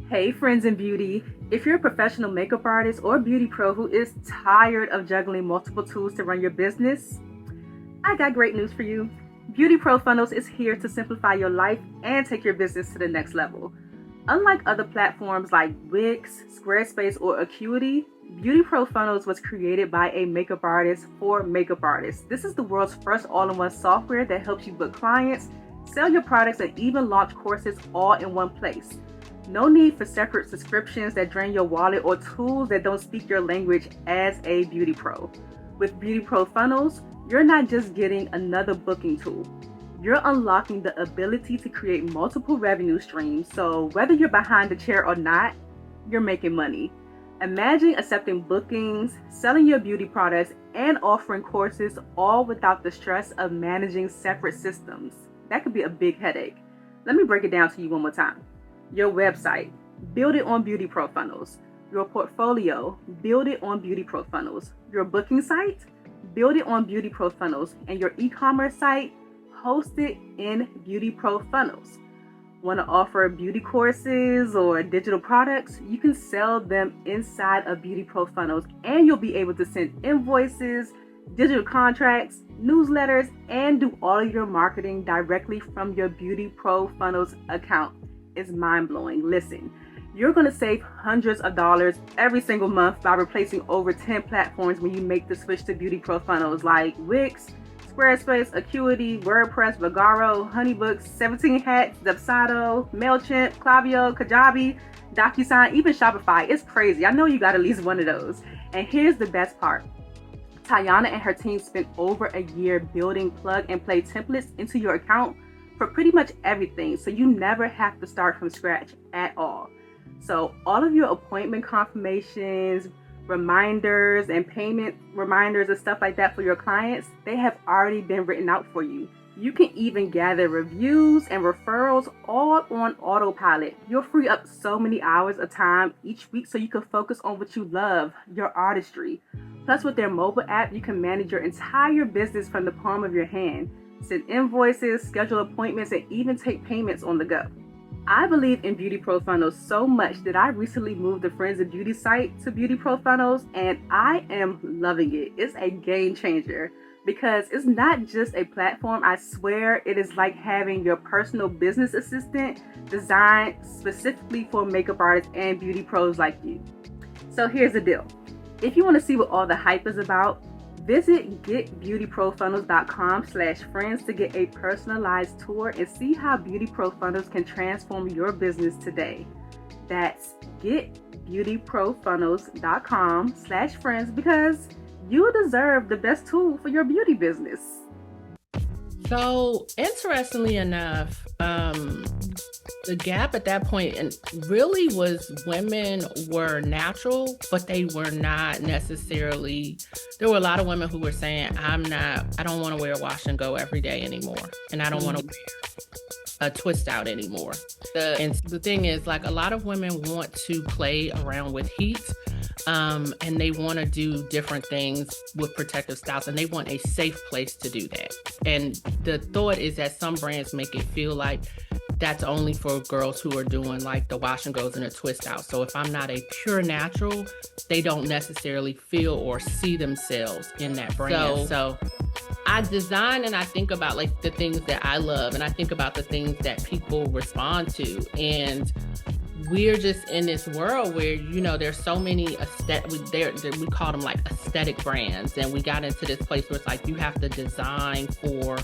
Hey friends in beauty, if you're a professional makeup artist or beauty pro who is tired of juggling multiple tools to run your business, I got great news for you. Beauty Pro Funnels is here to simplify your life and take your business to the next level. Unlike other platforms like Wix, Squarespace, or Acuity, Beauty Pro Funnels was created by a makeup artist for makeup artists. This is the world's first all-in-one software that helps you book clients, sell your products, and even launch courses all in one place. No need for separate subscriptions that drain your wallet or tools that don't speak your language as a beauty pro. With Beauty Pro Funnels, you're not just getting another booking tool. You're unlocking the ability to create multiple revenue streams, so whether you're behind the chair or not, you're making money. Imagine accepting bookings, selling your beauty products, and offering courses all without the stress of managing separate systems. That could be a big headache. Let me break it down to you one more time. Your website, build it on Beauty Pro Funnels. Your portfolio, build it on Beauty Pro Funnels. Your booking site, build it on Beauty Pro Funnels. And your e-commerce site, host it in Beauty Pro Funnels. Want to offer beauty courses or digital products? You can sell them inside of Beauty Pro Funnels, and you'll be able to send invoices, digital contracts, newsletters, and do all of your marketing directly from your Beauty Pro Funnels account. It's mind-blowing. Listen, you're going to save hundreds of dollars every single month by replacing over 10 platforms when you make the switch to Beauty Pro Funnels like Wix, Squarespace, Acuity, WordPress, Vagaro, Honeybooks, 17 Hats, Dubsado, MailChimp, Klaviyo, Kajabi, DocuSign, even Shopify. It's crazy. I know you got at least one of those. And here's the best part. Tayana and her team spent over a year building plug-and-play templates into your account for pretty much everything, so you never have to start from scratch at all. So all of your appointment confirmations, reminders, and payment reminders and stuff like that for your clients, they have already been written out for you. You can even gather reviews and referrals all on autopilot. You'll free up so many hours of time each week so you can focus on what you love, your artistry. Plus, with their mobile app, you can manage your entire business from the palm of your hand. Send invoices, schedule appointments, and even take payments on the go. I believe in Beauty Pro Funnels so much that I recently moved the Friends of Beauty site to Beauty Pro Funnels, and I am loving it. It's a game changer because it's not just a platform. I swear it is like having your personal business assistant designed specifically for makeup artists and beauty pros like you. So here's the deal. If you want to see what all the hype is about, visit getbeautyprofunnels.com/friends to get a personalized tour and see how Beauty Pro Funnels can transform your business today. That's getbeautyprofunnels.com/friends because you deserve the best tool for your beauty business. So interestingly enough, the gap at that point and really was women were natural, but they were not necessarily, there were a lot of women who were saying, I don't want to wear a wash and go every day anymore. And I don't want to wear a twist out anymore. And the thing is, like, a lot of women want to play around with heat. And they want to do different things with protective styles, and they want a safe place to do that. And the thought is that some brands make it feel like that's only for girls who are doing like the wash and goes and a twist out. So if I'm not a pure natural, they don't necessarily feel or see themselves in that brand. So I design and I think about like the things that I love, and I think about the things that people respond to. And we're just in this world where, you know, there's so many we call them like aesthetic brands. And we got into this place where it's like you have to design for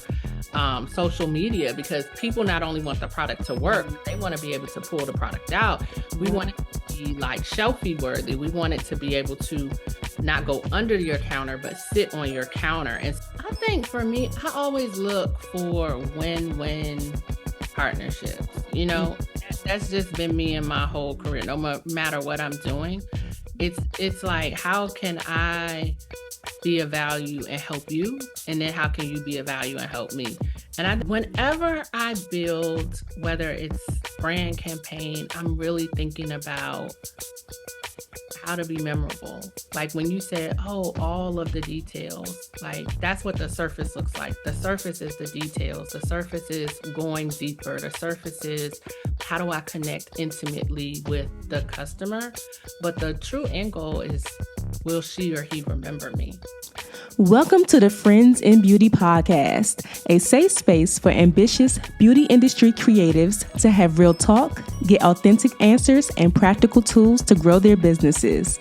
social media because people not only want the product to work, they want to be able to pull the product out. We want it to be like shelfie worthy. We want it to be able to not go under your counter, but sit on your counter. And I think for me, I always look for win-win partnerships. You know, that's just been me in my whole career. No matter what I'm doing, it's like, how can I be of value and help you? And then how can you be of value and help me? Whenever I build, whether it's brand campaign, I'm really thinking about how to be memorable. Like when you said, oh, all of the details, like that's what the surface looks like. The surface is the details. The surface is going deeper. The surface is how do I connect intimately with the customer? But the true end goal is, will she or he remember me? Welcome to the Friends in Beauty podcast, a safe space for ambitious beauty industry creatives to have real talk, get authentic answers, and practical tools to grow their businesses.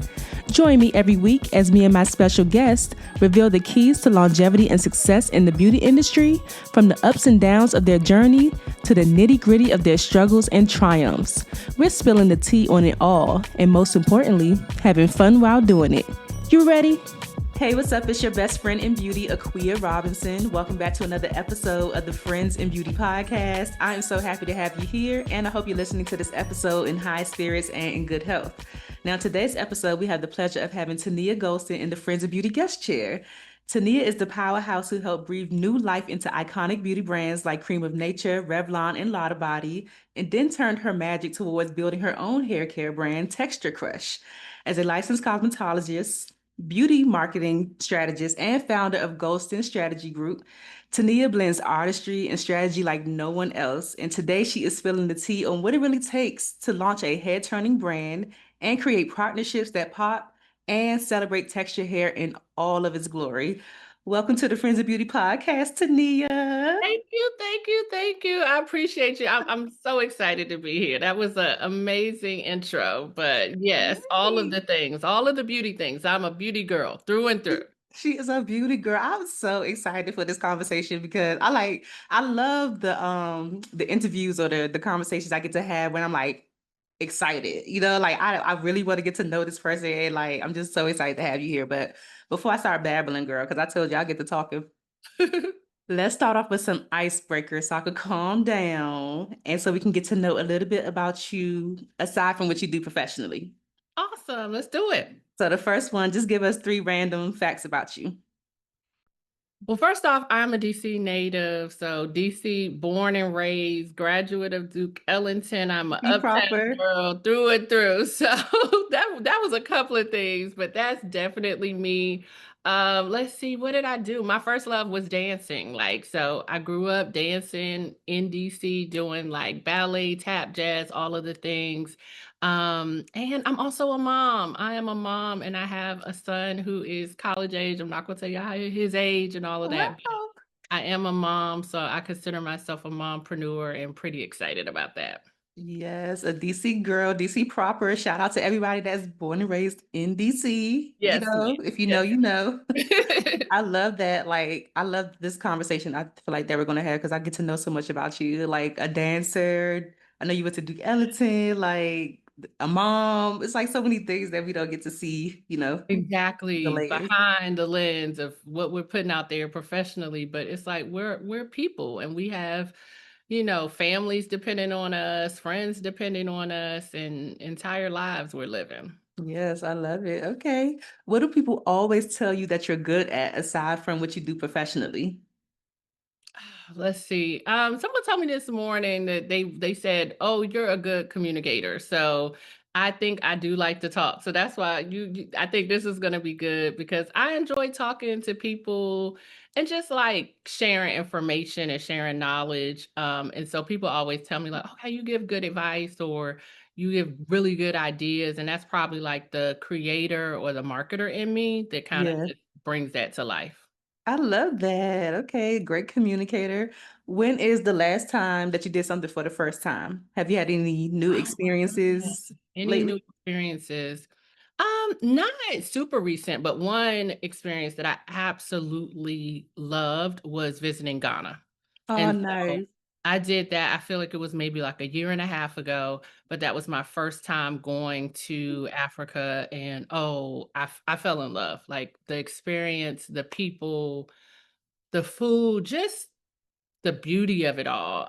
Join me every week as me and my special guest reveal the keys to longevity and success in the beauty industry, from the ups and downs of their journey to the nitty-gritty of their struggles and triumphs. We're spilling the tea on it all, and most importantly, having fun while doing it. You ready? Hey, what's up? It's your best friend in beauty, Aquia Robinson. Welcome back to another episode of the Friends in Beauty podcast. I am so happy to have you here, and I hope you're listening to this episode in high spirits and in good health. Now, today's episode, we have the pleasure of having Teneya Gholston in the Friends of Beauty guest chair. Teneya is the powerhouse who helped breathe new life into iconic beauty brands like Creme of Nature, Revlon, and Lottabody, and then turned her magic towards building her own hair care brand, Texture Crush. As a licensed cosmetologist, beauty marketing strategist, and founder of Gholston Strategy Group, Teneya blends artistry and strategy like no one else. And today she is spilling the tea on what it really takes to launch a head-turning brand and create partnerships that pop and celebrate texture hair in all of its glory. Welcome to the Friends of Beauty podcast, Teneya. Thank you, thank you, thank you. I appreciate you. I'm so excited to be here. That was an amazing intro. But yes, all of the Hey. things, all of the beauty things. I'm a beauty girl through and through. She is a beauty girl. I'm so excited for this conversation because I love the interviews or the conversations I get to have when I'm like excited. Like I really want to get to know this person, and like I'm just so excited to have you here. But before I start babbling, girl, because I told you I get to talking, let's start off with some icebreakers so I could calm down and so we can get to know a little bit about you aside from what you do professionally. Awesome. Let's do it. So the first one, just give us 3 random facts about you. Well, first off, I'm a DC native. So DC born and raised, graduate of Duke Ellington. I'm an Be uptown proper. girl through and through. So that was a couple of things, but that's definitely me. Let's see, what did I do? My first love was dancing. Like, so I grew up dancing in DC, doing like ballet, tap, jazz, all of the things. And I'm also a mom. I am a mom and I have a son who is college age. I'm not gonna tell you how his age and all of that, but Wow. I am a mom, so I consider myself a mompreneur and pretty excited about that. Yes, a DC girl, DC proper. Shout out to everybody that's born and raised in DC. Yes, ma'am. If you know, Yes. you know. I love that. Like, I love this conversation I feel like that we're gonna have because I get to know so much about you. Like a dancer. I know you went to Duke Ellington, like a mom. It's like so many things that we don't get to see, the Exactly. layers. Behind the lens of what we're putting out there professionally, but it's like we're people and we have, families depending on us, friends depending on us, and entire lives we're living. Yes, I love it. Okay. What do people always tell you that you're good at aside from what you do professionally? Let's see. Someone told me this morning that they said, "Oh, you're a good communicator." So I think I do like to talk. So that's why I think this is going to be good because I enjoy talking to people and just like sharing information and sharing knowledge. And so people always tell me like, "Okay, you give good advice or you give really good ideas," and that's probably like the creator or the marketer in me that kind of Yeah. just brings that to life. I love that. Okay, great communicator. When is the last time that you did something for the first time? Have you had any new Oh my goodness. experiences Any new lately? experiences? Not super recent, but one experience that I absolutely loved was visiting Ghana. Oh, And so nice. I did that. I feel like it was maybe like a year and a half ago, but that was my first time going to Africa. And oh, I fell in love. Like the experience, the people, the food, just the beauty of it all.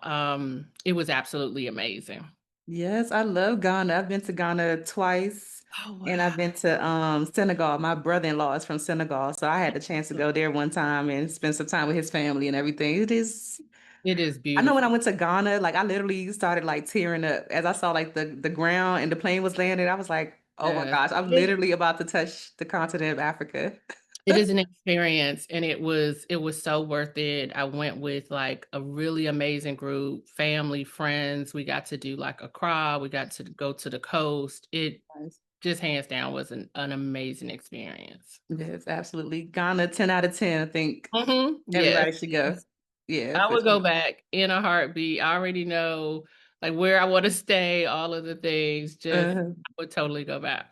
It was absolutely amazing. Yes, I love Ghana. I've been to Ghana twice Oh, and I've wow. been to Senegal. My brother-in-law is from Senegal, so I had the chance to go there one time and spend some time with his family and everything. It is It is I know when I beautiful. went to Ghana, like I literally started like tearing up as I saw like the ground and the plane was landing. I was like, oh my Yes. gosh, I'm literally about to touch the continent of Africa. It is an experience, and it was so worth it. I went with, like, a really amazing group, family, friends. We got to do, like, Accra, we got to go to the coast. It Nice. just hands down was an amazing experience. Yes, absolutely. Ghana, 10 out of 10. I think Mhm. Yes, everybody should go. yes. Yeah, I for would go sure. back in a heartbeat. I already know, like, where I wanna stay, all of the things, just Uh, I would totally go back.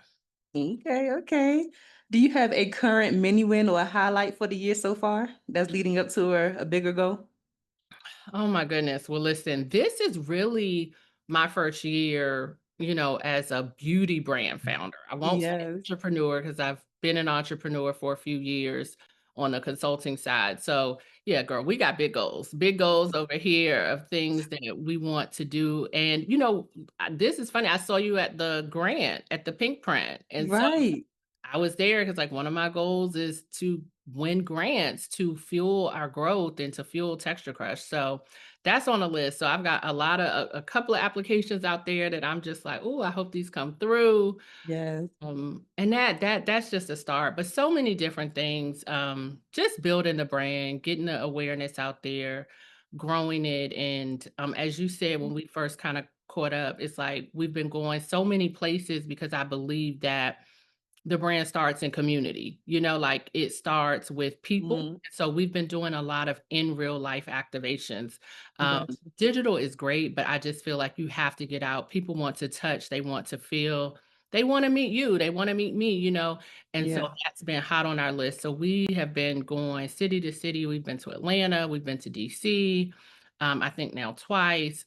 okay, okay. Do you have a current mini win or a highlight for the year so far that's leading up to a bigger goal? Oh my goodness. Well, listen, this is really my first year, as a beauty brand founder. I won't say Yes. entrepreneur because I've been an entrepreneur for a few years on the consulting side. So, yeah, girl, we got big goals over here of things that we want to do. And, this is funny. I saw you at the grant at the Pink Print. And so Right. I was there because, like, one of my goals is to win grants to fuel our growth and to fuel Texture Crush. So that's on the list. So I've got a couple of applications out there that I'm just like, oh, I hope these come through. Yes. And that's just a start. But so many different things. Just building the brand, getting the awareness out there, growing it, and as you said when we first kind of caught up, it's like we've been going so many places because I believe that the brand starts in community, like it starts with people. Mhm. So we've been doing a lot of in real life activations. Gotcha. Digital is great, but I just feel like you have to get out. People want to touch, they want to feel, they want to meet you, they want to meet me, and so Yeah. that's been hot on our list. So we have been going city to city. We've been to Atlanta, we've been to DC, I think now twice.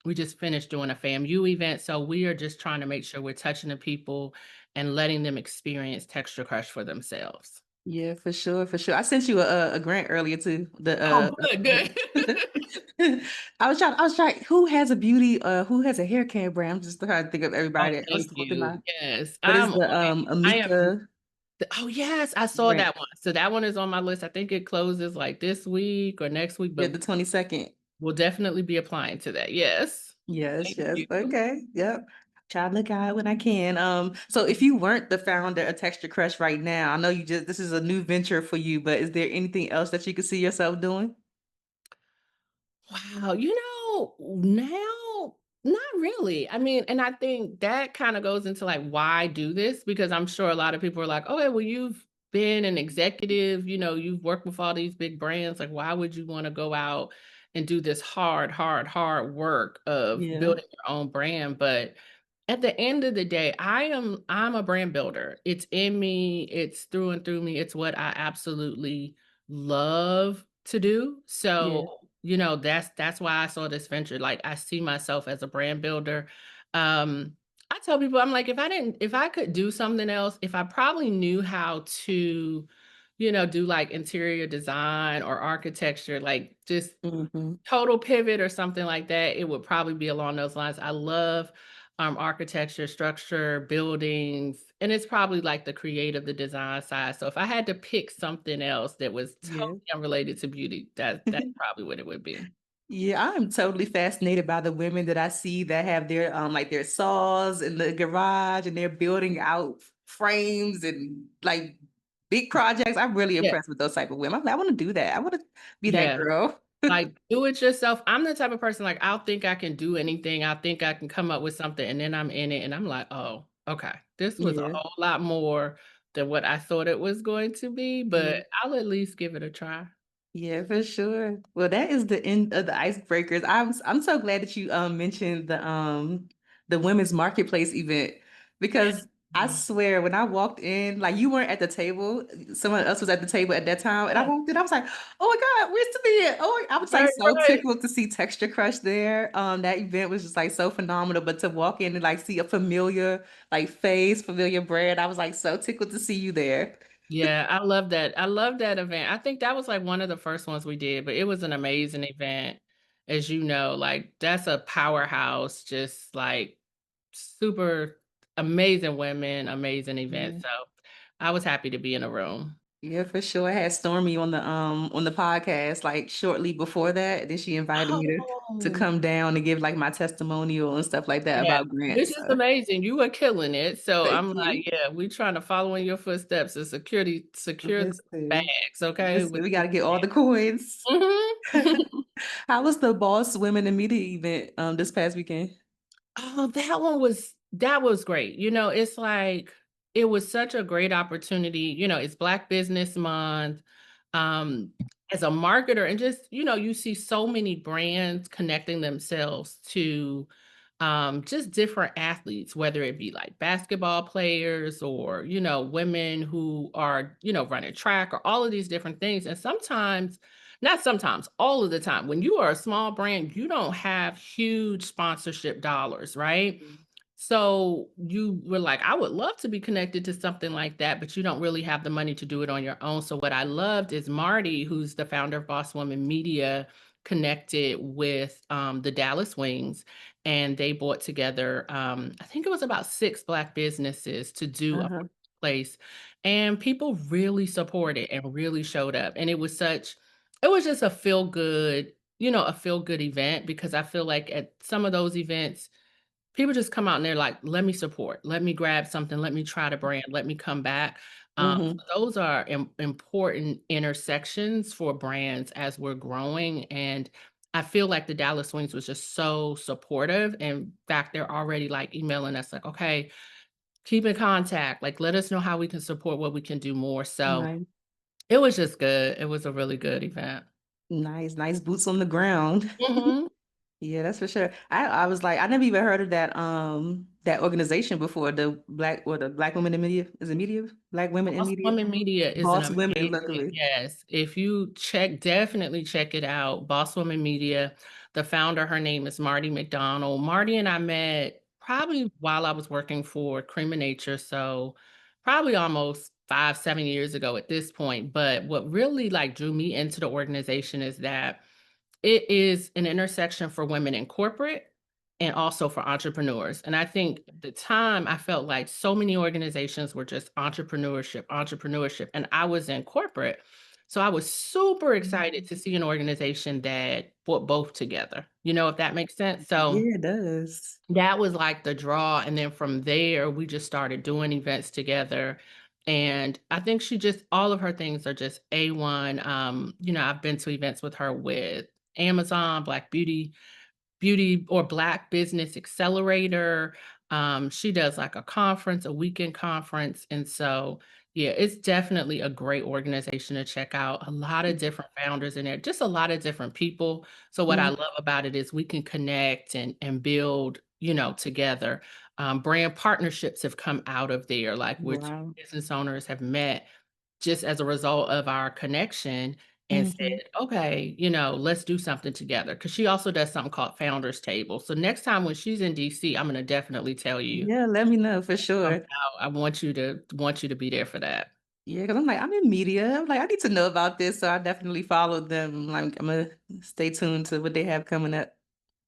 We just finished doing a FAMU event. So we are just trying to make sure we're touching the people and letting them experience Texture Crush for themselves. Yeah, for sure, for sure. I sent you a grant earlier too. Oh, good, good. I was trying, who has a beauty, who has a hair care brand? I'm just trying to think of Oh, everybody that was thank going through you. my, Yes, what is I'm on the it. I am Amika oh, yes, I saw grant? that one. So that one is on my list. I think it closes, like, this week or next week, Yeah, but the 22nd. we'll definitely be applying to that. Yes. Yes, Thank yes. you. Okay. Yep. Try to look out when I can. So if you weren't the founder of Texture Crush right now, I know this is a new venture for you, but is there anything else that you could see yourself doing? Wow, now, not really. I mean, and I think that kind of goes into like why do this? Because I'm sure a lot of people are like, okay, well, you've been an executive, you've worked with all these big brands. Like, why would you want to go out and do this hard work of Yeah. building your own brand? But at the end of the day, I'm a brand builder. It's in me, it's through and through me. It's what I absolutely love to do. Yeah. So, that's why I saw this venture. Like, I see myself as a brand builder. I tell people, I'm like, if I could do something else, if I probably knew how to, do like interior design or architecture, like just Hmm. total pivot or something like that, it would probably be along those lines. I love architecture, structure, buildings, and it's probably like the creative, the design side. So if I had to pick something else that was totally Yeah. unrelated to beauty, that's probably what it would be. Yeah, I'm totally fascinated by the women that I see that have their like their saws in the garage and they're building out frames and like big projects. I'm really Yeah. impressed with those type of women. I'm like, I want to do that. I want to be that Yeah. girl. Like, do it yourself. I'm the type of person, like, I'll think I can do anything. I'll think I can come up with something, and then I'm in it, and I'm like, "Oh, okay. This was a Yeah. whole lot more than what I thought it was going to be, Yeah. but I'll at least give it a try." Yeah, for sure. Well, that is the end of the icebreakers. I'm so glad that you mentioned the women's marketplace event because I Mhm. swear when I walked in, like you weren't at the table, someone else was at the table at that time, and I Yeah. walked in, I was like, "Oh my God, where's Teneya?" Oh, I was like Right, so right. tickled to see Texture Crush there. That event was just like so phenomenal, but to walk in and like see a familiar like face, familiar brand, I was like so tickled to see you there. Yeah, I love that. I love that event. I think that was, like, one of the first ones we did, but it was an amazing event, as you know, like, that's a powerhouse, just, like, super amazing women, amazing event, Yeah. so I was happy to be in a room. Yeah, for sure. I had Stormy on the podcast like shortly before that. Then she invited me to Oh, come down and give like my testimonial and stuff like that yeah, about which grants. is So amazing. You are killing it. So thank I'm like, you. yeah, we trying to follow in your footsteps and secure the Listen, bags, okay? listen, With we the gotta get all the coins. Mhm. How was the Boss Women in Media event this past weekend? Oh, that was great. It's like it was such a great opportunity. It's Black Business Month. Um, as a marketer, and just, you see so many brands connecting themselves to just different athletes, whether it be like basketball players or, women who are, running track or all of these different things. And sometimes, not sometimes, all of the time, when you are a small brand, you don't have huge sponsorship dollars, right? So you were like, I would love to be connected to something like that, but you don't really have the money to do it on your own. So what I loved is Marty, who's the founder of Boss Woman Media, connected with the Dallas Wings, and they brought together, I think it was about 6 Black businesses to do a Uh-huh. place, and people really supported and really showed up, and it was just a feel good event because I feel like at some of those events people just come out and they're like, "Let me support, let me grab something, let me try the brand, let me come back." Hmm. Those are important intersections for brands as we're growing, and I feel like the Dallas Wings was just so supportive. In fact, they're already, like, emailing us like, "Okay, keep in contact, like, let us know how we can support, what we can do more." So, Nice, it was just good. It was a really good event. nice boots on the ground. Mhm. Yeah, that's for sure. I was like, I never even heard of that organization before, the Black Women in Media. Is it media? Black Women in Boss Media? Woman Media is an Boss Women, amazing, luckily. yes. If you definitely check it out. Boss Woman Media. The founder, her name is Marty McDonald. Marty and I met probably while I was working for Creme of Nature, so probably almost 5, 7 years ago at this point. But what really like drew me into the organization is that it is an intersection for women in corporate and also for entrepreneurs. And I think at the time I felt like so many organizations were just entrepreneurship, entrepreneurship, and I was in corporate. So I was super excited to see an organization that brought both together, if that makes sense. So Yeah, it does. that was like the draw. And then from there, we just started doing events together. And I think all of her things are just A1. I've been to events with her with Amazon, Black Beauty or Black Business Accelerator. She does like a conference, a weekend conference. And so, yeah, it's definitely a great organization to check out. A lot of different founders in there, just a lot of different people. So what I Mhm. love about it is we can connect and build, together. Brand partnerships have come out of there, like where two Wow. business owners have met just as a result of our connection and Hmm. said, okay, let's do something together. Cause she also does something called Founders Table. So next time when she's in DC, I'm gonna definitely tell you Yeah, let me know for come sure. out. I want you to be there for that. Yeah, because I'm like, I'm in media. I'm like, I need to know about this. So I definitely followed them. Like, I'm gonna stay tuned to what they have coming up.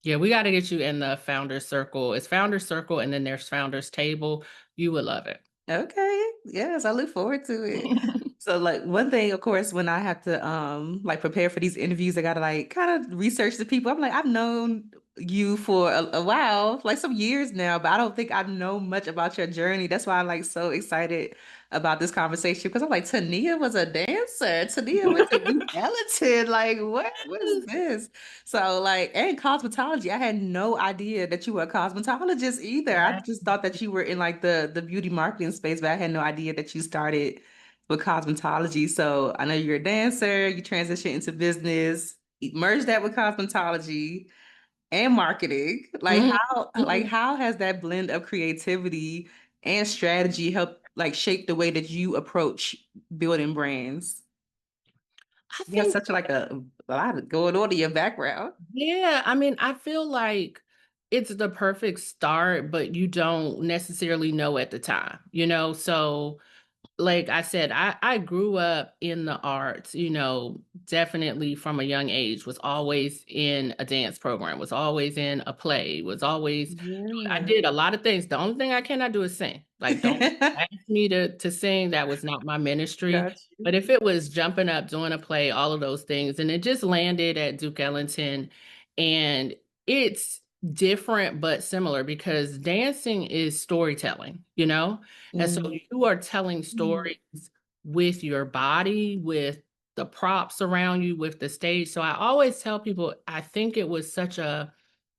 Yeah, we got to get you in the Founders Circle. It's Founders Circle and then there's Founders Table. You would love it. Okay. Yes, I look forward to it. So like one thing, of course, when I have to like prepare for these interviews, I gotta like kind of research the people. I'm like, I've known you for a while, like some years now, but I don't think I know much about your journey. That's why I'm like so excited about this conversation because I'm like, Teneya was a dancer. Teneya went to Duke Ellington. Like, what is this? So like, and cosmetology, I had no idea that you were a cosmetologist either. I Yeah. just thought that you were in like the beauty marketing space, but I had no idea that you started with cosmetology. So I know you're a dancer, you transition into business, merge that with cosmetology and marketing. Mhm, Like mhm. how has that blend of creativity and strategy helped like shape the way that you approach building brands? I You have think, such like a lot of going on in your background. yeah, I mean, I feel like it's the perfect start, but you don't necessarily know at the time, So like I said, I grew up in the arts, definitely from a young age, was always in a dance program, was always in a play, was always I Yeah. did a lot of things. The only thing I cannot do is sing. Like, don't ask me to sing. That was not my ministry. Got you. But if it was jumping up, doing a play, all of those things, and it just landed at Duke Ellington, and it's different but similar because dancing is storytelling, and so Mm. you are telling stories with your body, with the props around you, with the stage. So I always tell people, I think it was such a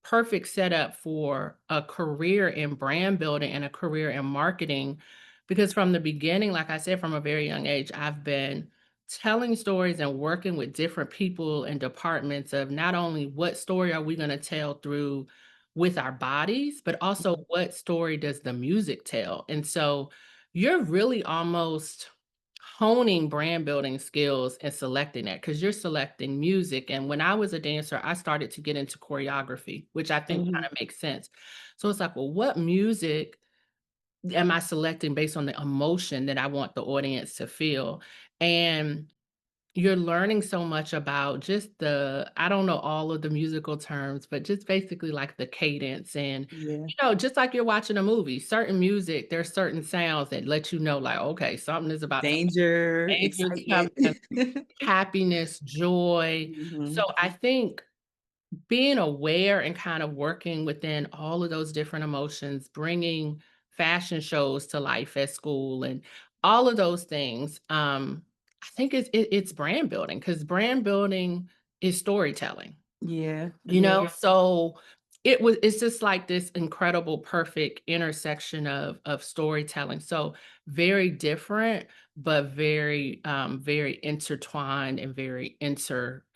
perfect setup for a career in brand building and a career in marketing because from the beginning, like I said, from a very young age, I've been telling stories and working with different people and departments of not only what story are we going to tell through with our bodies, but also what story does the music tell. And so you're really almost honing brand building skills and selecting that because you're selecting music. And when I was a dancer, I started to get into choreography, which I think kind Mhm. of makes sense. So it's like, well, what music am I selecting based on the emotion that I want the audience to feel? And you're learning so much about just I don't know all of the musical terms, but just basically like the cadence and, Yeah. just like you're watching a movie, certain music, there's certain sounds that let you know, like, okay, something is about to Danger, change, is excitement. coming, happiness, joy. So Mhm. I think being aware and kind of working within all of those different emotions, bringing fashion shows to life at school and all of those things, I think it's brand building because brand building is storytelling. Yeah. So it's just like this incredible, perfect intersection of storytelling. So very different, but very intertwined and very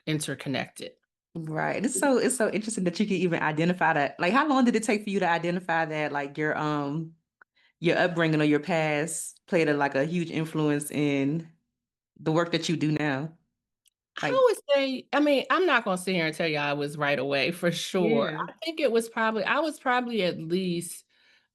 interconnected. Right. It's so interesting that you can even identify that. Like, how long did it take for you to identify that like your upbringing or your past played a huge influence in the work that you do now? Like, I would say, I mean, I'm not gonna sit here and tell you I was right away for sure. yeah. I think I was probably at least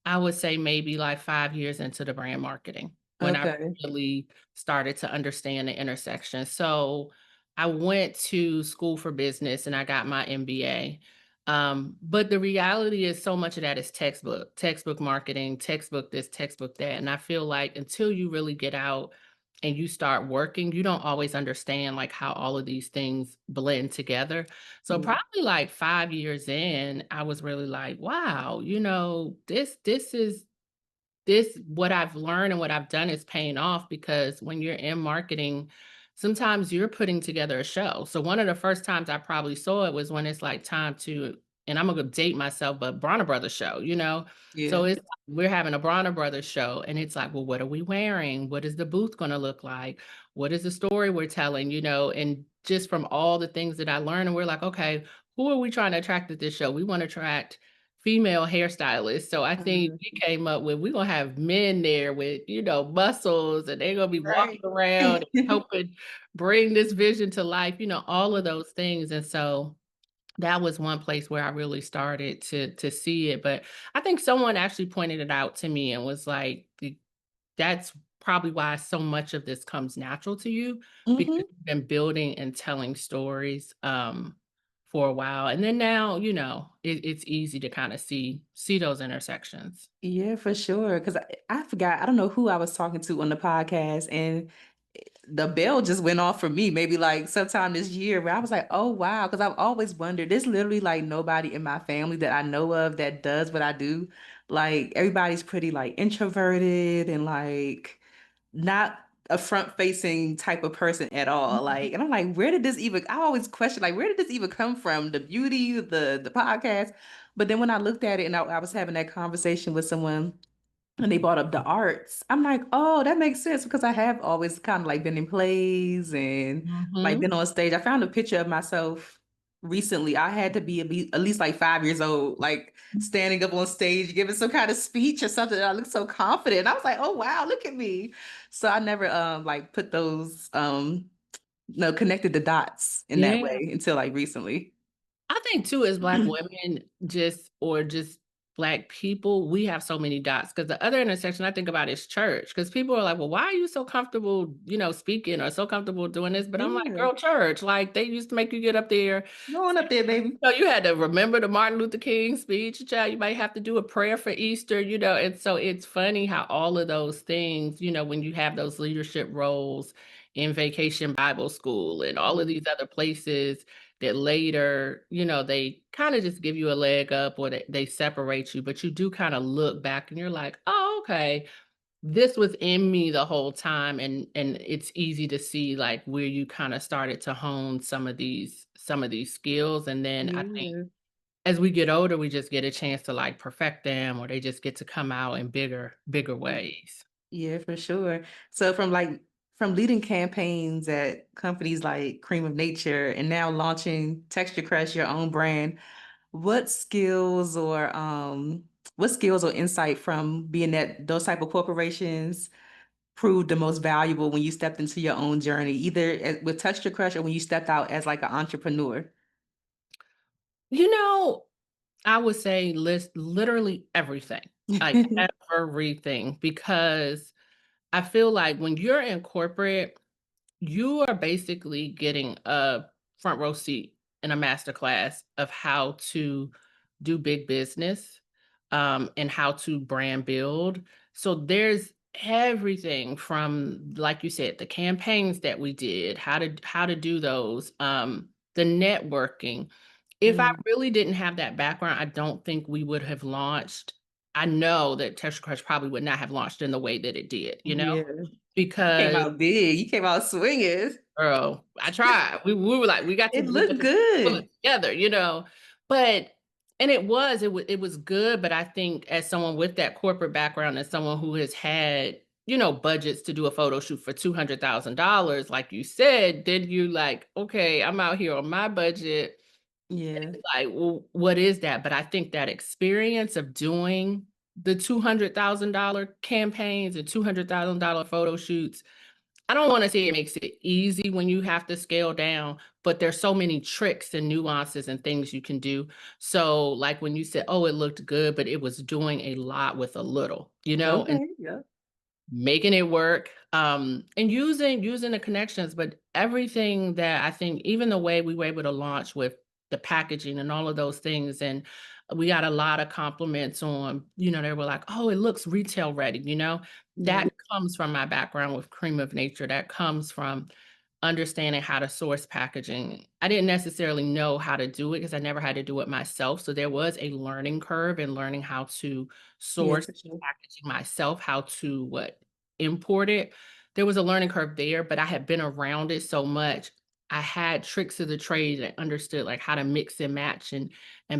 I would say maybe like 5 years into the brand marketing when I Okay. really started to understand the intersection. So, I went to school for business and I got my MBA. But the reality is so much of that is textbook marketing, textbook this, textbook that, and I feel like until you really get out and you start working, you don't always understand, like, how all of these things blend together. So Yeah. probably like 5 years in, I was really like, "Wow, this what I've learned and what I've done is paying off," because when you're in marketing, sometimes you're putting together a show. So one of the first times I probably saw it was when it's like time to and I'm gonna date myself, but Bronner Brothers show. So Yeah. it's we're having a Bronner Brothers show, and it's like, well, what are we wearing? What is the booth gonna look like? What is the story we're telling? And just from all the things that I learned, and we're like, okay, who are we trying to attract at this show? We want to attract female hairstylists. So I think we Mhm. came up with we're gonna have men there with, muscles and they're gonna be Right. walking around and helping bring this vision to life, all of those things. And so that was one place where I really started to see it. But I think someone actually pointed it out to me and was like, that's probably why so much of this comes natural to you because Hmm. you've been building and telling stories for a while. And then now, it's easy to kind of see those intersections. Yeah, for sure. Because I forgot, I don't know who I was talking to on the podcast, and the bell just went off for me, maybe like sometime this year, where I was like, oh, wow. Because I've always wondered, there's literally like nobody in my family that I know of that does what I do. Like, everybody's pretty like introverted and like not a front-facing type of person at all. Like, and I'm like, where did this even, I always question, like, where did this even come from? The beauty, the podcast. But then when I looked at it and I was having that conversation with someone and they brought up the arts, I'm like, oh, that makes sense because I have always kind of like been in plays and like Mhm. been on stage. I found a picture of myself recently. I had to be at least like 5 years old, like standing up on stage, giving some kind of speech or something. And I looked so confident. I was like, oh wow, look at me. So I never like put those no connected the dots in that Yeah. way until like recently. I think too, as Black women, just Black people, we have so many dots. Because the other intersection I think about is church. Because people are like, "Well, why are you so comfortable, speaking or so comfortable doing this?" But I'm like, Yeah. "Girl, church, like, they used to make you get up there, Go on up there, baby. you had to remember the Martin Luther King speech, child. You might have to do a prayer for Easter, and so it's funny how all of those things, when you have those leadership roles in Vacation Bible School and all of these other places that later, they kind of just give you a leg up or they separate you, but you do kind of look back and you're like, oh, okay, this was in me the whole time, and it's easy to see like where you kind of started to hone some of these skills, and then I think Yeah. as we get older we just get a chance to like perfect them, or they just get to come out in bigger ways. Yeah, for sure. So from leading campaigns at companies like Cream of Nature and now launching Texture Crush, your own brand, what skills or insight from being at those type of corporations proved the most valuable when you stepped into your own journey, either with Texture Crush or when you stepped out as like an entrepreneur? You know, I would say list literally everything, like everything, because I feel like when you're in corporate, you are basically getting a front row seat in a master class of how to do big business, and how to brand build. So there's everything from, like you said, the campaigns that we did, how to do those, the networking. If I Mm, really didn't have that background, I don't think we would have launched. I know that Texture Crush probably would not have launched in the way that it did, yeah. You came because out big. You came out swinging. girl, I tried. We were like, It we got looked to pull it good. together. But and it was good, but I think as someone with that corporate background and someone who has had, budgets to do a photo shoot for $200,000, like you said, then you like, okay, I'm out here on my budget. Yeah. Like, well, what is that? But I think that experience of doing the $200,000 campaigns and $200,000 photo shoots, I don't wanna say it makes it easy when you have to scale down, but there's so many tricks and nuances and things you can do. So, like, when you said, "Oh, it looked good," but it was doing a lot with a little, and Okay. Yeah. making it work, and using the connections, but everything that I think, even the way we were able to launch with the packaging and all of those things, and we got a lot of compliments on, they were like, "Oh, it looks retail ready," Yeah. That comes from my background with Cream of Nature, that comes from understanding how to source packaging. I didn't necessarily know how to do it because I never had to do it myself, so there was a learning curve in learning how to Yeah, source for sure. packaging myself, how to import it. There was a learning curve there, but I had been around it so much. I had tricks of the trade and understood like how to mix and match and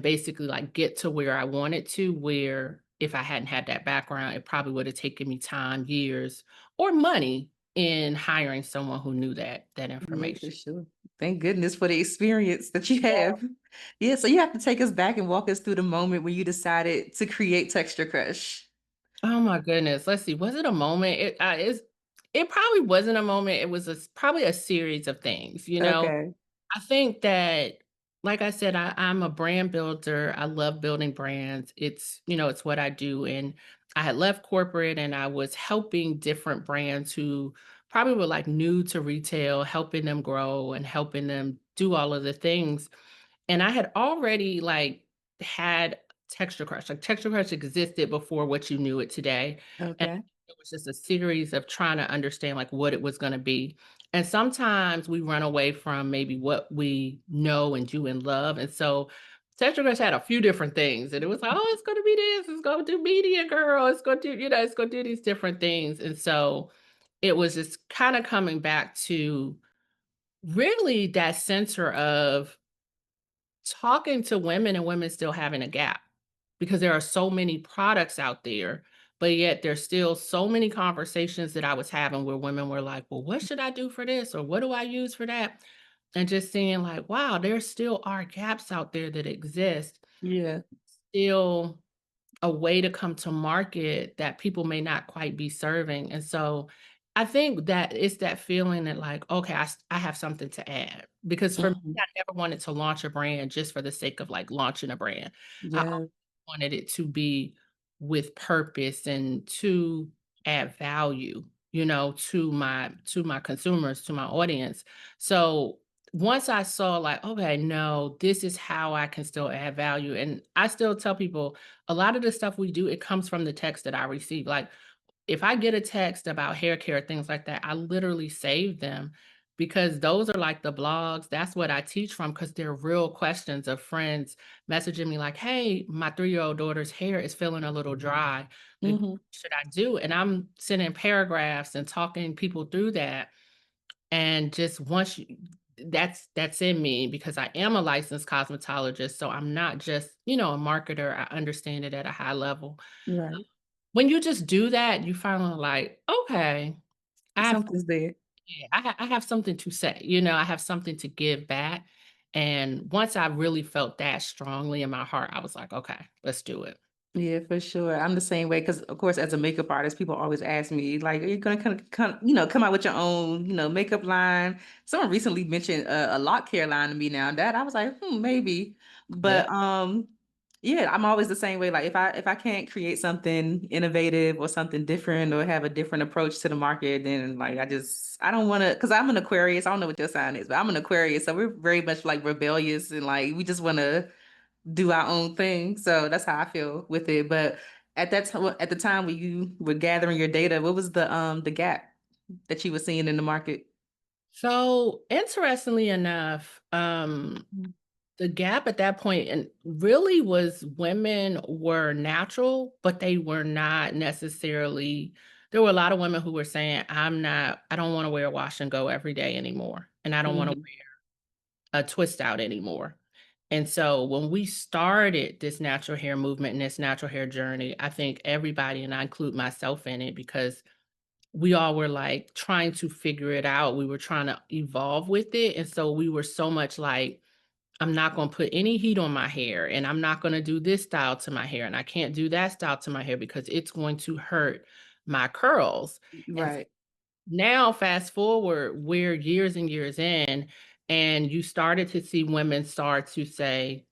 basically like get to where I wanted to, where if I hadn't had that background, it probably would have taken me time, years, or money in hiring someone who knew that Yeah, for information. sure. Thank goodness for the experience that you have. Yeah, so you have to take us back and walk us through the moment when you decided to create Texture Crush. Oh my goodness. Let's see. Was it a moment? It probably wasn't a moment. It was probably a series of things. Okay. I think that, like I said, I'm a brand builder. I love building brands. It's what I do. And I had left corporate and I was helping different brands who probably were like new to retail, helping them grow and helping them do all of the things. And I had already like had Texture Crush. Like Texture Crush existed before what you knew it today. And Okay. it was just a series of trying to understand like what it was going to be. And sometimes we run away from maybe what we know and do and love. And so Texture Crush had a few different things. And it was like, oh, it's gonna be this, it's gonna do media girl, it's gonna do, it's gonna do these different things. And so it was just kind of coming back to really that center of talking to women and women still having a gap, because there are so many products out there, but yet there's still so many conversations that I was having where women were like, well, what should I do for this? Or what do I use for that? And just seeing like, wow, there still are gaps out there that exist, Yeah. still a way to come to market that people may not quite be serving. And so I think that it's that feeling that like, okay, I have something to add. Because for me, Mhm. I never wanted to launch a brand just for the sake of like launching a brand. I always Yeah. wanted it to be with purpose and to add value, to my consumers, to my audience. So once I saw like, okay, no, this is how I can still add value. And I still tell people a lot of the stuff we do, it comes from the text that I receive. Like if I get a text about hair care, things like that, I literally save them because those are like the blogs. That's what I teach from because they're real questions of friends messaging me like, hey, my 3-year-old daughter's hair is feeling a little dry. Like, what Hmm. should I do? And I'm sending paragraphs and talking people through that. And just once you, that's in me because I am a licensed cosmetologist. So I'm not just, a marketer. I understand it at a high level. Right. When you just do that, you finally like, okay, I have Something's there. yeah, I have something to say, I have something to give back. And once I really felt that strongly in my heart, I was like, okay, let's do it. Yeah, for sure. I'm the same way because, of course, as a makeup artist, people always ask me, like, "Are you gonna come out with your own, makeup line?" Someone recently mentioned a lock care line to me. Now that I was like, maybe, Yeah. but yeah, I'm always the same way. Like, if I can't create something innovative or something different or have a different approach to the market, then like I don't want to, because I'm an Aquarius. I don't know what your sign is, but I'm an Aquarius, so we're very much like rebellious and like we just want to do our own thing. So that's how I feel with it. But at the time when you were gathering your data, what was the gap that you were seeing in the market? So interestingly enough, the gap at that point and really was women were natural, but they were not necessarily there were a lot of women who were saying, I don't want to wear a wash and go every day anymore. And I don't want to Mhm. wear a twist out anymore. And so when we started this natural hair movement and this natural hair journey, I think everybody, and I include myself in it, because we all were like trying to figure it out. We were trying to evolve with it. And so we were so much like, I'm not going to put any heat on my hair and I'm not going to do this style to my hair and I can't do that style to my hair because it's going to hurt my curls. And Right. now fast forward, we're years and years in, and you started to see women start to say,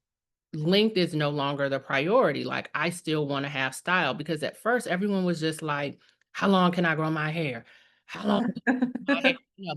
length is no longer the priority. Like, I still want to have style because at first everyone was just like, how long can I grow my hair? How long can I grow my hair?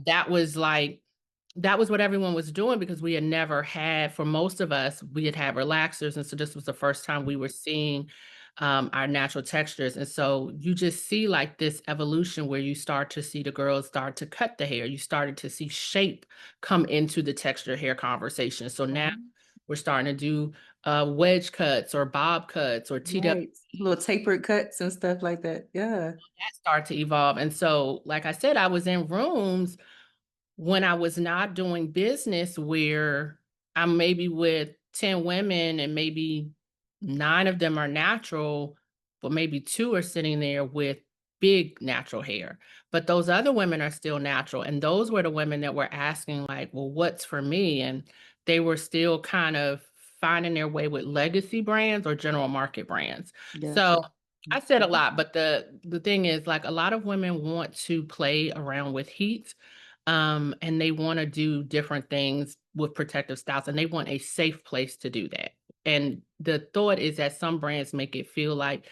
That was what everyone was doing because we had never had, for most of us, we had had relaxers. And so this was the first time we were seeing our natural textures. And so you just see like this evolution where you start to see the girls start to cut the hair. You started to see shape come into the texture hair conversation. So now Mhm. we're starting to do wedge cuts or bob cuts or TW. Right. Little tapered cuts and stuff like that. Yeah. That start to evolve. And so, like I said, I was in rooms when I was not doing business where I'm maybe with 10 women and maybe 9 of them are natural, but maybe 2 are sitting there with big natural hair. But those other women are still natural. And those were the women that were asking, like, well, what's for me? And they were still kind of finding their way with legacy brands or general market brands. So Gotcha. I said a lot, but the thing is, like, a lot of women want to play around with heat, and they want to do different things with protective styles, and they want a safe place to do that. And the thought is that some brands make it feel like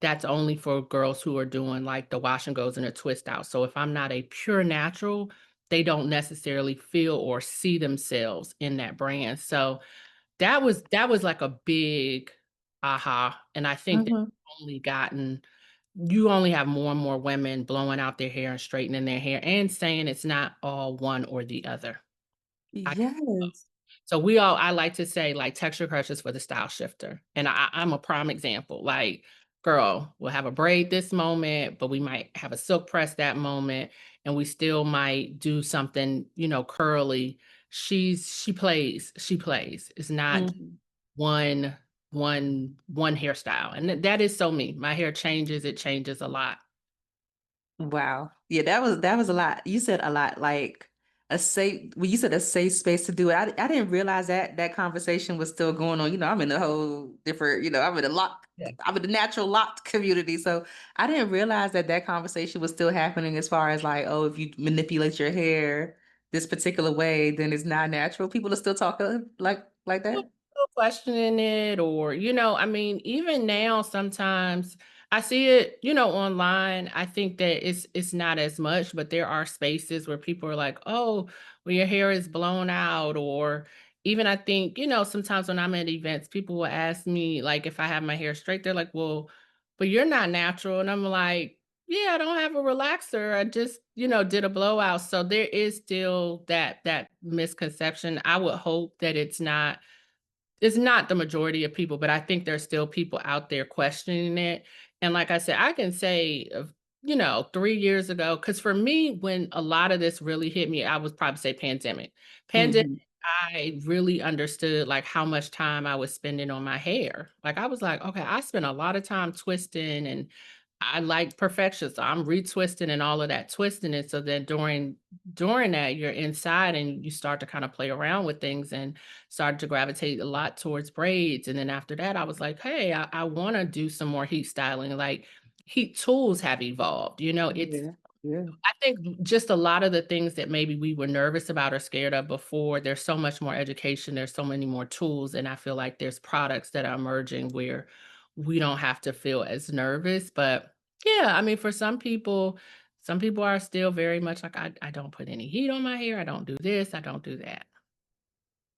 that's only for girls who are doing like the wash and goes and a twist out. So if I'm not a pure natural, they don't necessarily feel or see themselves in that brand. So that was like a big aha, and I think that Hmm. only gotten you only have more and more women blowing out their hair and straightening their hair and saying it's not all one or the other. I Yes. so I like to say like texture crushes for the style shifter. And I'm a prime example. Like, girl, we'll have a braid this moment, but we might have a silk press that moment, and we still might do something, curly. She plays. It's not Mhm. one one hairstyle. And that is so me. My hair changes, it changes a lot. Wow. Yeah, that was a lot. You said a lot, like a safe, when you said a safe space to do it, I didn't realize that conversation was still going on. I'm in a whole different, Yeah. I'm in the natural locked community. So I didn't realize that conversation was still happening as far as like, oh, if you manipulate your hair this particular way, then it's not natural. People are still talking like Well, that. questioning it or, I mean, even now sometimes I see it, online. I think that it's not as much, but there are spaces where people are like, "Oh, well, your hair is blown out," or even I think, sometimes when I'm at events, people will ask me like if I have my hair straight. They're like, "Well, but you're not natural." And I'm like, "Yeah, I don't have a relaxer. I just, did a blowout." So there is still that misconception. I would hope that it's not the majority of people, but I think there's still people out there questioning it. And like I said, I can say, 3 years ago, because for me, when a lot of this really hit me, I would probably say pandemic. Pandemic, Mhm. I really understood like how much time I was spending on my hair. Like I was like, okay, I spent a lot of time twisting and I like perfection. So I'm retwisting and all of that twisting. And so then during that, you're inside and you start to kind of play around with things and started to gravitate a lot towards braids. And then after that, I was like, hey, I want to do some more heat styling. Like heat tools have evolved. Yeah, yeah. I think just a lot of the things that maybe we were nervous about or scared of before, there's so much more education, there's so many more tools. And I feel like there's products that are emerging where we don't have to feel as nervous. But yeah, I mean, for some people are still very much like, I don't put any heat on my hair. I don't do this. I don't do that.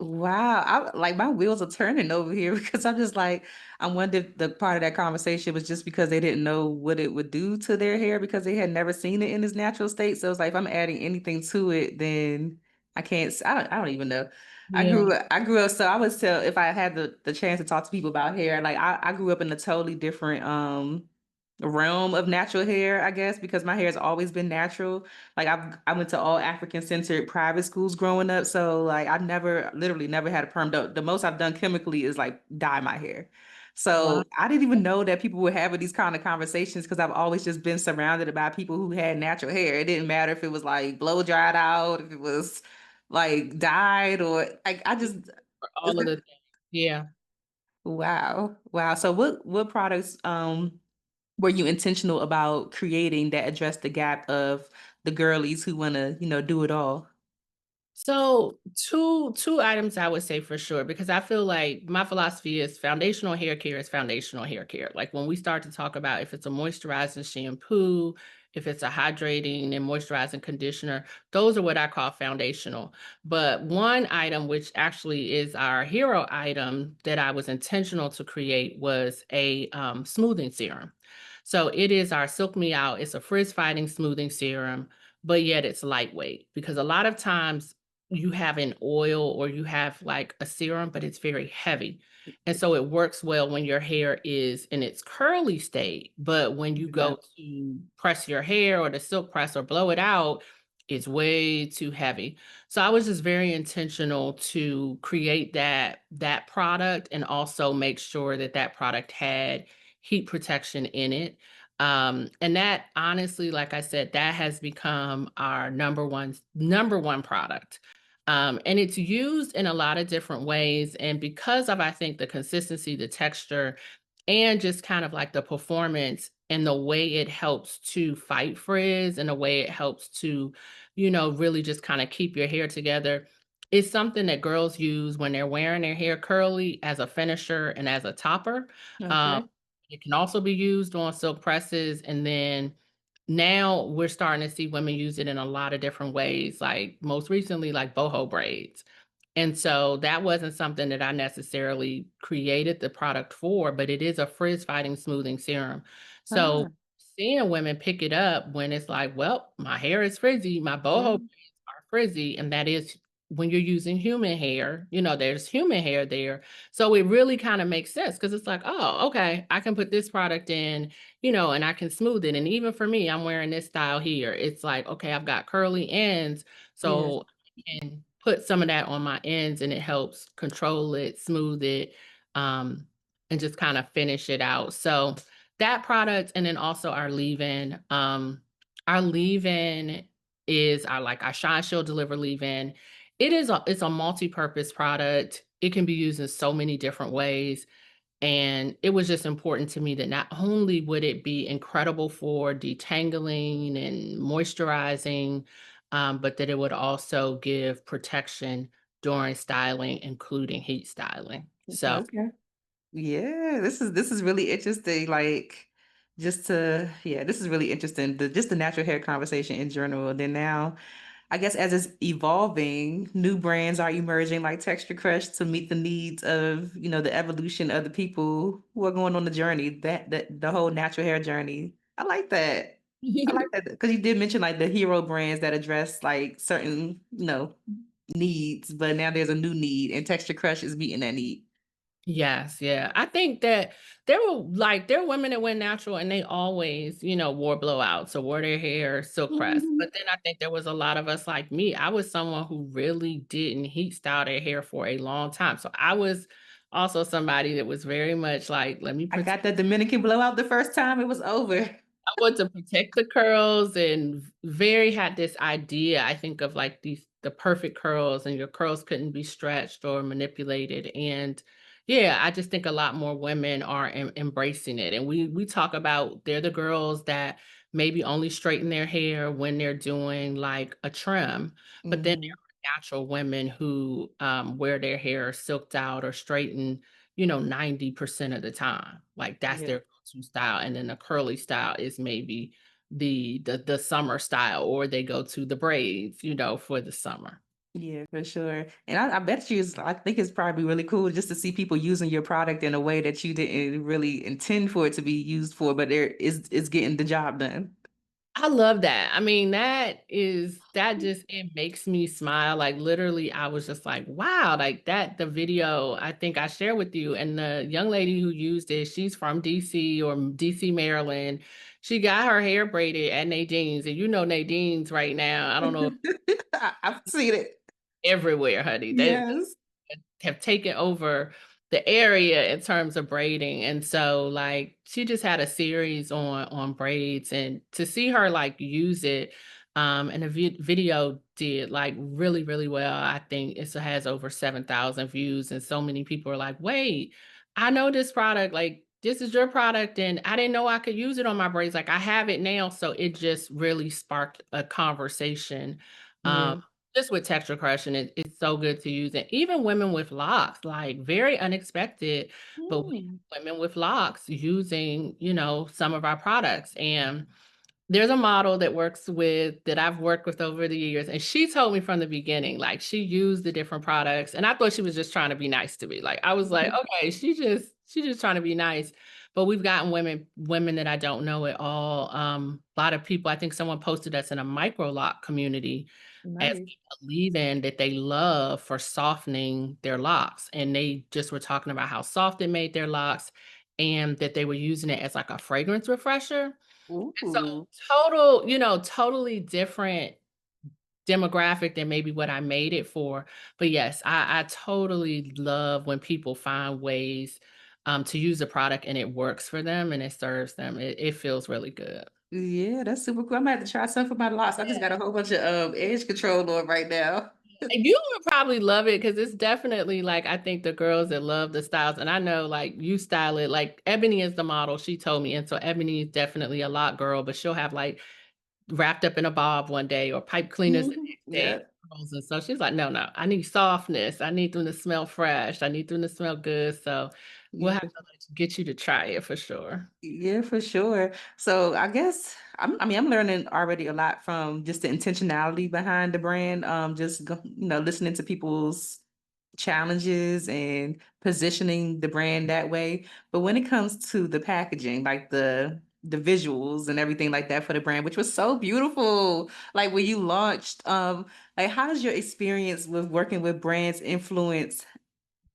Wow, I like my wheels are turning over here because I'm just like, I wonder if the part of that conversation was just because they didn't know what it would do to their hair because they had never seen it in its natural state. So it's like if I'm adding anything to it, then I can't. I don't even know. Yeah. I grew up. So I would tell if I had the chance to talk to people about hair. Like I grew up in a totally different realm of natural hair, I guess, because my hair has always been natural. Like I went to all African centered private schools growing up. So like I never literally never had a perm. The most I've done chemically is like dye my hair. Wow. So I didn't even know that people were having these kind of conversations because I've always just been surrounded by people who had natural hair. It didn't matter if it was like blow dried out, if it was like dyed or like I just For it's all of the things. Yeah. wow. Wow. So what products were you intentional about creating that address the gap of the girlies who want to, do it all? So two items I would say for sure because I feel like my philosophy is foundational hair care is foundational hair care. Like when we start to talk about if it's a moisturizing shampoo, if it's a hydrating and moisturizing conditioner, those are what I call foundational. But one item which actually is our hero item that I was intentional to create was a smoothing serum. So it is our Silk Me Out. It's a frizz fighting smoothing serum, but yet it's lightweight because a lot of times you have an oil or you have like a serum, but it's very heavy. And so it works well when your hair is in its curly state. But when you Yeah. go to press your hair or the silk press or blow it out, it's way too heavy. So I was just very intentional to create that product and also make sure that that product had heat protection in it. And that honestly, like I said, that has become our number one product. And it's used in a lot of different ways. And because of, I think, the consistency, the texture, and just kind of like the performance and the way it helps to fight frizz and the way it helps to, really just kind of keep your hair together. It's something that girls use when they're wearing their hair curly as a finisher and as a topper. Um, Okay. it can also be used on silk presses. And then now we're starting to see women use it in a lot of different ways, like most recently, like boho braids. And so that wasn't something that I necessarily created the product for, but it is a frizz fighting smoothing serum. So Ah, seeing women pick it up when it's like, well, my hair is frizzy, my boho yeah. braids are frizzy, and that is when you're using human hair, there's human hair there. So it really kind of makes sense because it's like, oh, okay, I can put this product in, and I can smooth it. And even for me, I'm wearing this style here. It's like, okay, I've got curly ends. Yeah. So can put some of that on my ends and it helps control it, smooth it, um, and just kind of finish it out. So that product, and then also our leave-in. Our leave-in is our Shine Shield Deliver leave-in. It's a multi-purpose product. It can be used in so many different ways. And it was just important to me that not only would it be incredible for detangling and moisturizing, but that it would also give protection during styling, including heat styling. So Okay. Yeah, this is really interesting. Like, this is really interesting. Just the natural hair conversation in general. Then now, I guess as it's evolving, new brands are emerging like Texture Crush to meet the needs of, the evolution of the people who are going on the journey, that the whole natural hair journey. I like that. I like that because you did mention like the hero brands that address like certain, needs, but now there's a new need and Texture Crush is meeting that need. yes, yeah. I think that there were women that went natural and they always, wore blowouts or wore their hair silk pressed. Mhm. But then I think there was a lot of us like me. I was someone who really didn't heat style their hair for a long time. So I was also somebody that was very much like, let me I protect. got that Dominican blowout the first time it was over. I want to protect the curls and very had this idea, I think, of like the perfect curls and your curls couldn't be stretched or manipulated. And yeah, I just think a lot more women are embracing it. And we talk about they're the girls that maybe only straighten their hair when they're doing like a trim, but then there Mhm. are natural women who wear their hair silked out or straightened 90% of the time. Like that's Yeah. their go-to style. And then the curly style is maybe the summer style, or they go to the braids, for the summer. Yeah, for sure. And I bet I think it's probably really cool just to see people using your product in a way that you didn't really intend for it to be used for, but it's getting the job done. I love that. I mean, that just it makes me smile. Like literally, I was just like, wow, like that the video I think I shared with you and the young lady who used it, she's from DC or DC, Maryland. She got her hair braided at Nadine's, and Nadine's right now. I don't know, I've seen it. everywhere, honey. They Yes. have taken over the area in terms of braiding. And so like she just had a series on braids, and to see her like use it and the video did like really really well. I think it has over 7,000 views, and so many people are like, "Wait, I know this product, like this is your product and I didn't know I could use it on my braids. Like I have it now." So it just really sparked a conversation. Um Yeah. just with texture crush, and it's so good to use it. Even women with locks, like very unexpected, but Mm. women with locks using, some of our products. And there's a model that I've worked with over the years, and she told me from the beginning, like she used the different products, and I thought she was just trying to be nice to me. Like I was like, okay, she's just trying to be nice. But we've gotten women that I don't know at all. A lot of people, I think someone posted us in a micro lock community as Nice. a leave-in that they love for softening their locks. And they just were talking about how soft it made their locks and that they were using it as like a fragrance refresher. And so Ooh. totally different demographic than maybe what I made it for. But yes, I totally love when people find ways to use a product and it works for them and it serves them. It feels really good. Yeah, that's super cool. I'm gonna have to try some for my locks. I just got a whole bunch of edge control on right now. And you would probably love it because it's definitely like I think the girls that love the styles, and I know like you style it. Like Ebony is the model, she told me, and so Ebony is definitely a lot girl, but she'll have like wrapped up in a bob one day or pipe cleaners the Mhm. next day. Yeah. And so she's like, no, no, I need softness. I need them to smell fresh. I need them to smell good. So we'll Yeah, have to get you to try it for sure. yeah, for sure. So I guess I'm learning already a lot from just the intentionality behind the brand. Listening to people's challenges and positioning the brand that way. But when it comes to the packaging, like the visuals and everything like that for the brand, which was so beautiful, like when you launched, like how does your experience with working with brands influence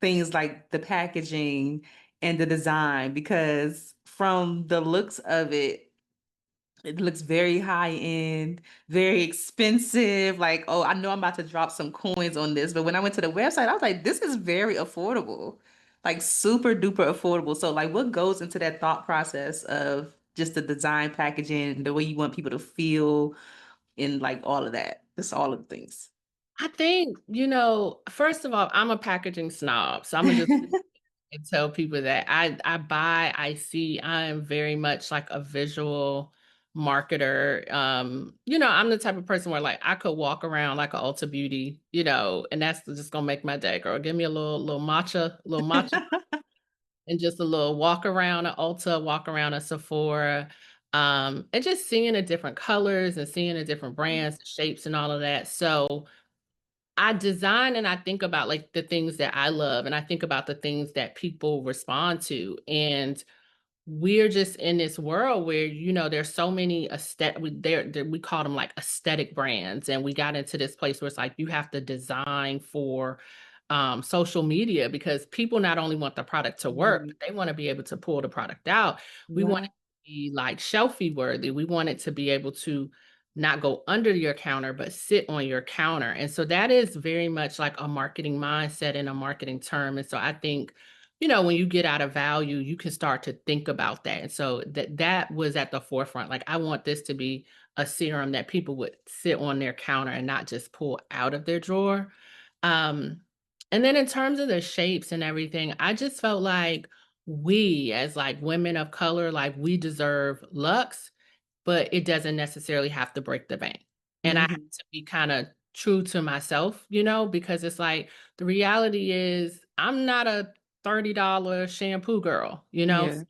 things like the packaging and the design? Because from the looks of it, it looks very high end, very expensive. Like, oh, I know I'm about to drop some coins on this. But when I went to the website, I was like, this is very affordable, like super duper affordable. So, like, what goes into that thought process of just the design, packaging, the way you want people to feel, and like all of that? Just all of the things. I think, first of all, I'm a packaging snob. So I'm gonna just and tell people that I buy, I see, I am very much like a visual. marketer. I'm the type of person where like I could walk around like a Ulta Beauty, and that's just gonna make my day, girl. Give me a little matcha and just a little walk around at Ulta, walk around at Sephora, and just seeing the different colors and seeing the different brands, shapes, and all of that. So I design and I think about like the things that I love, and I think about the things that people respond to. And we're just in this world where, there's so many we call them like aesthetic brands. And we got into this place where it's like you have to design for social media because people not only want the product to work, Mhm. but they want to be able to pull the product out. We want Yeah. it to be like shelfie worthy. We want it to be able to not go under your counter, but sit on your counter. And so that is very much like a marketing mindset and a marketing term. And so I think when you get out of value, you can start to think about that. And so that was at the forefront. Like I want this to be a serum that people would sit on their counter and not just pull out of their drawer. Um, and then in terms of the shapes and everything, I just felt like we as like women of color, like we deserve luxe, but it doesn't necessarily have to break the bank. And I have Mhm. to be kind of true to myself, because it's like the reality is I'm not a $30 shampoo girl, Yeah.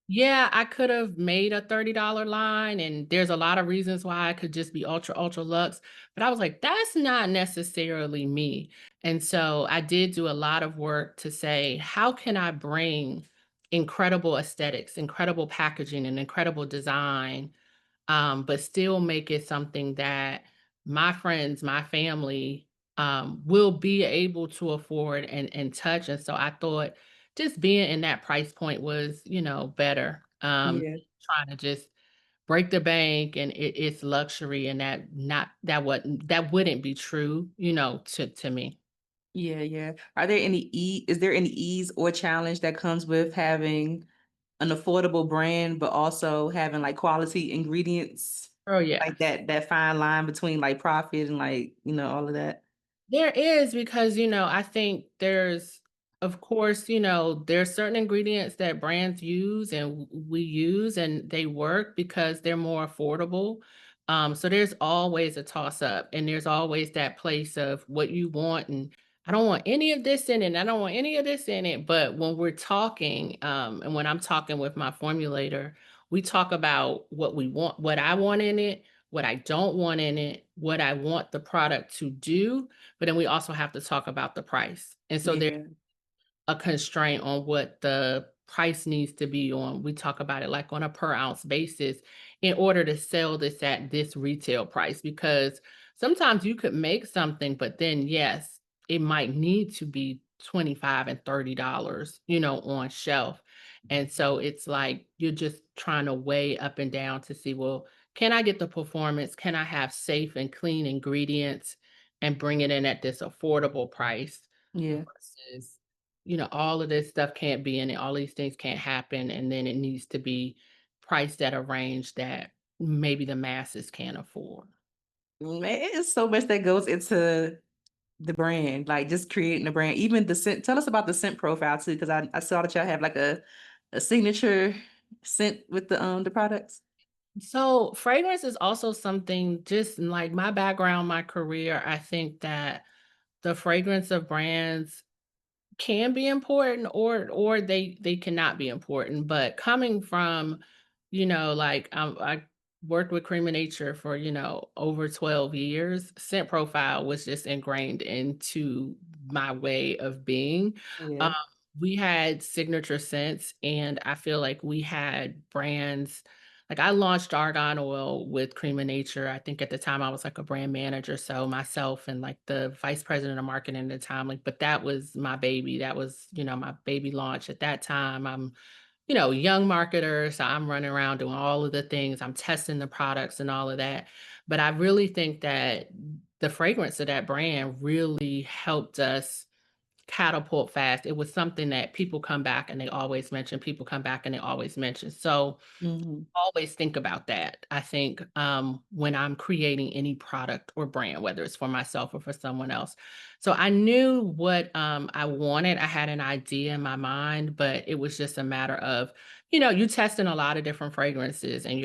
yeah, I could have made a $30 line, and there's a lot of reasons why I could just be ultra, ultra luxe. But I was like, that's not necessarily me. And so I did do a lot of work to say, how can I bring incredible aesthetics, incredible packaging, and incredible design, but still make it something that my friends, my family, will be able to afford and touch. And so I thought just being in that price point was, better. Yeah. Trying to just break the bank and it's luxury, and that wouldn't be true, to me. Yeah, yeah. Is there any ease or challenge that comes with having an affordable brand, but also having like quality ingredients, Oh yeah. like that fine line between like profit and like, all of that? There is because, I think of course, there's certain ingredients that brands use and we use and they work because they're more affordable. So there's always a toss up and there's always that place of what you want. And I don't want any of this in it. And I don't want any of this in it. But when we're talking, and when I'm talking with my formulator, we talk about what we want, what I want in it, what I don't want in it, what I want the product to do, but then we also have to talk about the price. And so there's Yeah. a constraint on what the price needs to be on. We talk about it like on a per ounce basis in order to sell this at this retail price, because sometimes you could make something, but then yes, it might need to be 25 and $30, on shelf. And so it's like you're just trying to weigh up and down to see, well, can I get the performance? Can I have safe and clean ingredients and bring it in at this affordable price Yeah. versus, all of this stuff can't be in it. All these things can't happen. And then it needs to be priced at a range that maybe the masses can't afford. Man, it's so much that goes into the brand, like just creating the brand. Even the scent. Tell us about the scent profile too, because I saw that y'all have like a signature scent with the products. So fragrance is also something just like my background, my career. I think that the fragrance of brands can be important or they cannot be important. But coming from, like I worked with Creme of Nature for, over 12 years. Scent profile was just ingrained into my way of being. Um, Yeah. we had signature scents, and I feel like we had brands like I launched argan oil with Creme of Nature. I think at the time I was like a brand manager, so myself and like the vice president of marketing at the time, like, but that was my baby. That was, my baby launch at that time. I'm, young marketer, so I'm running around doing all of the things. I'm testing the products and all of that. But I really think that the fragrance of that brand really helped us catapult fast. It was something that people come back and they always mention. People come back and they always mention. So Hmm. always think about that. I think when I'm creating any product or brand, whether it's for myself or for someone else. So I knew what I wanted. I had an idea in my mind, but it was just a matter of, you testing a lot of different fragrances and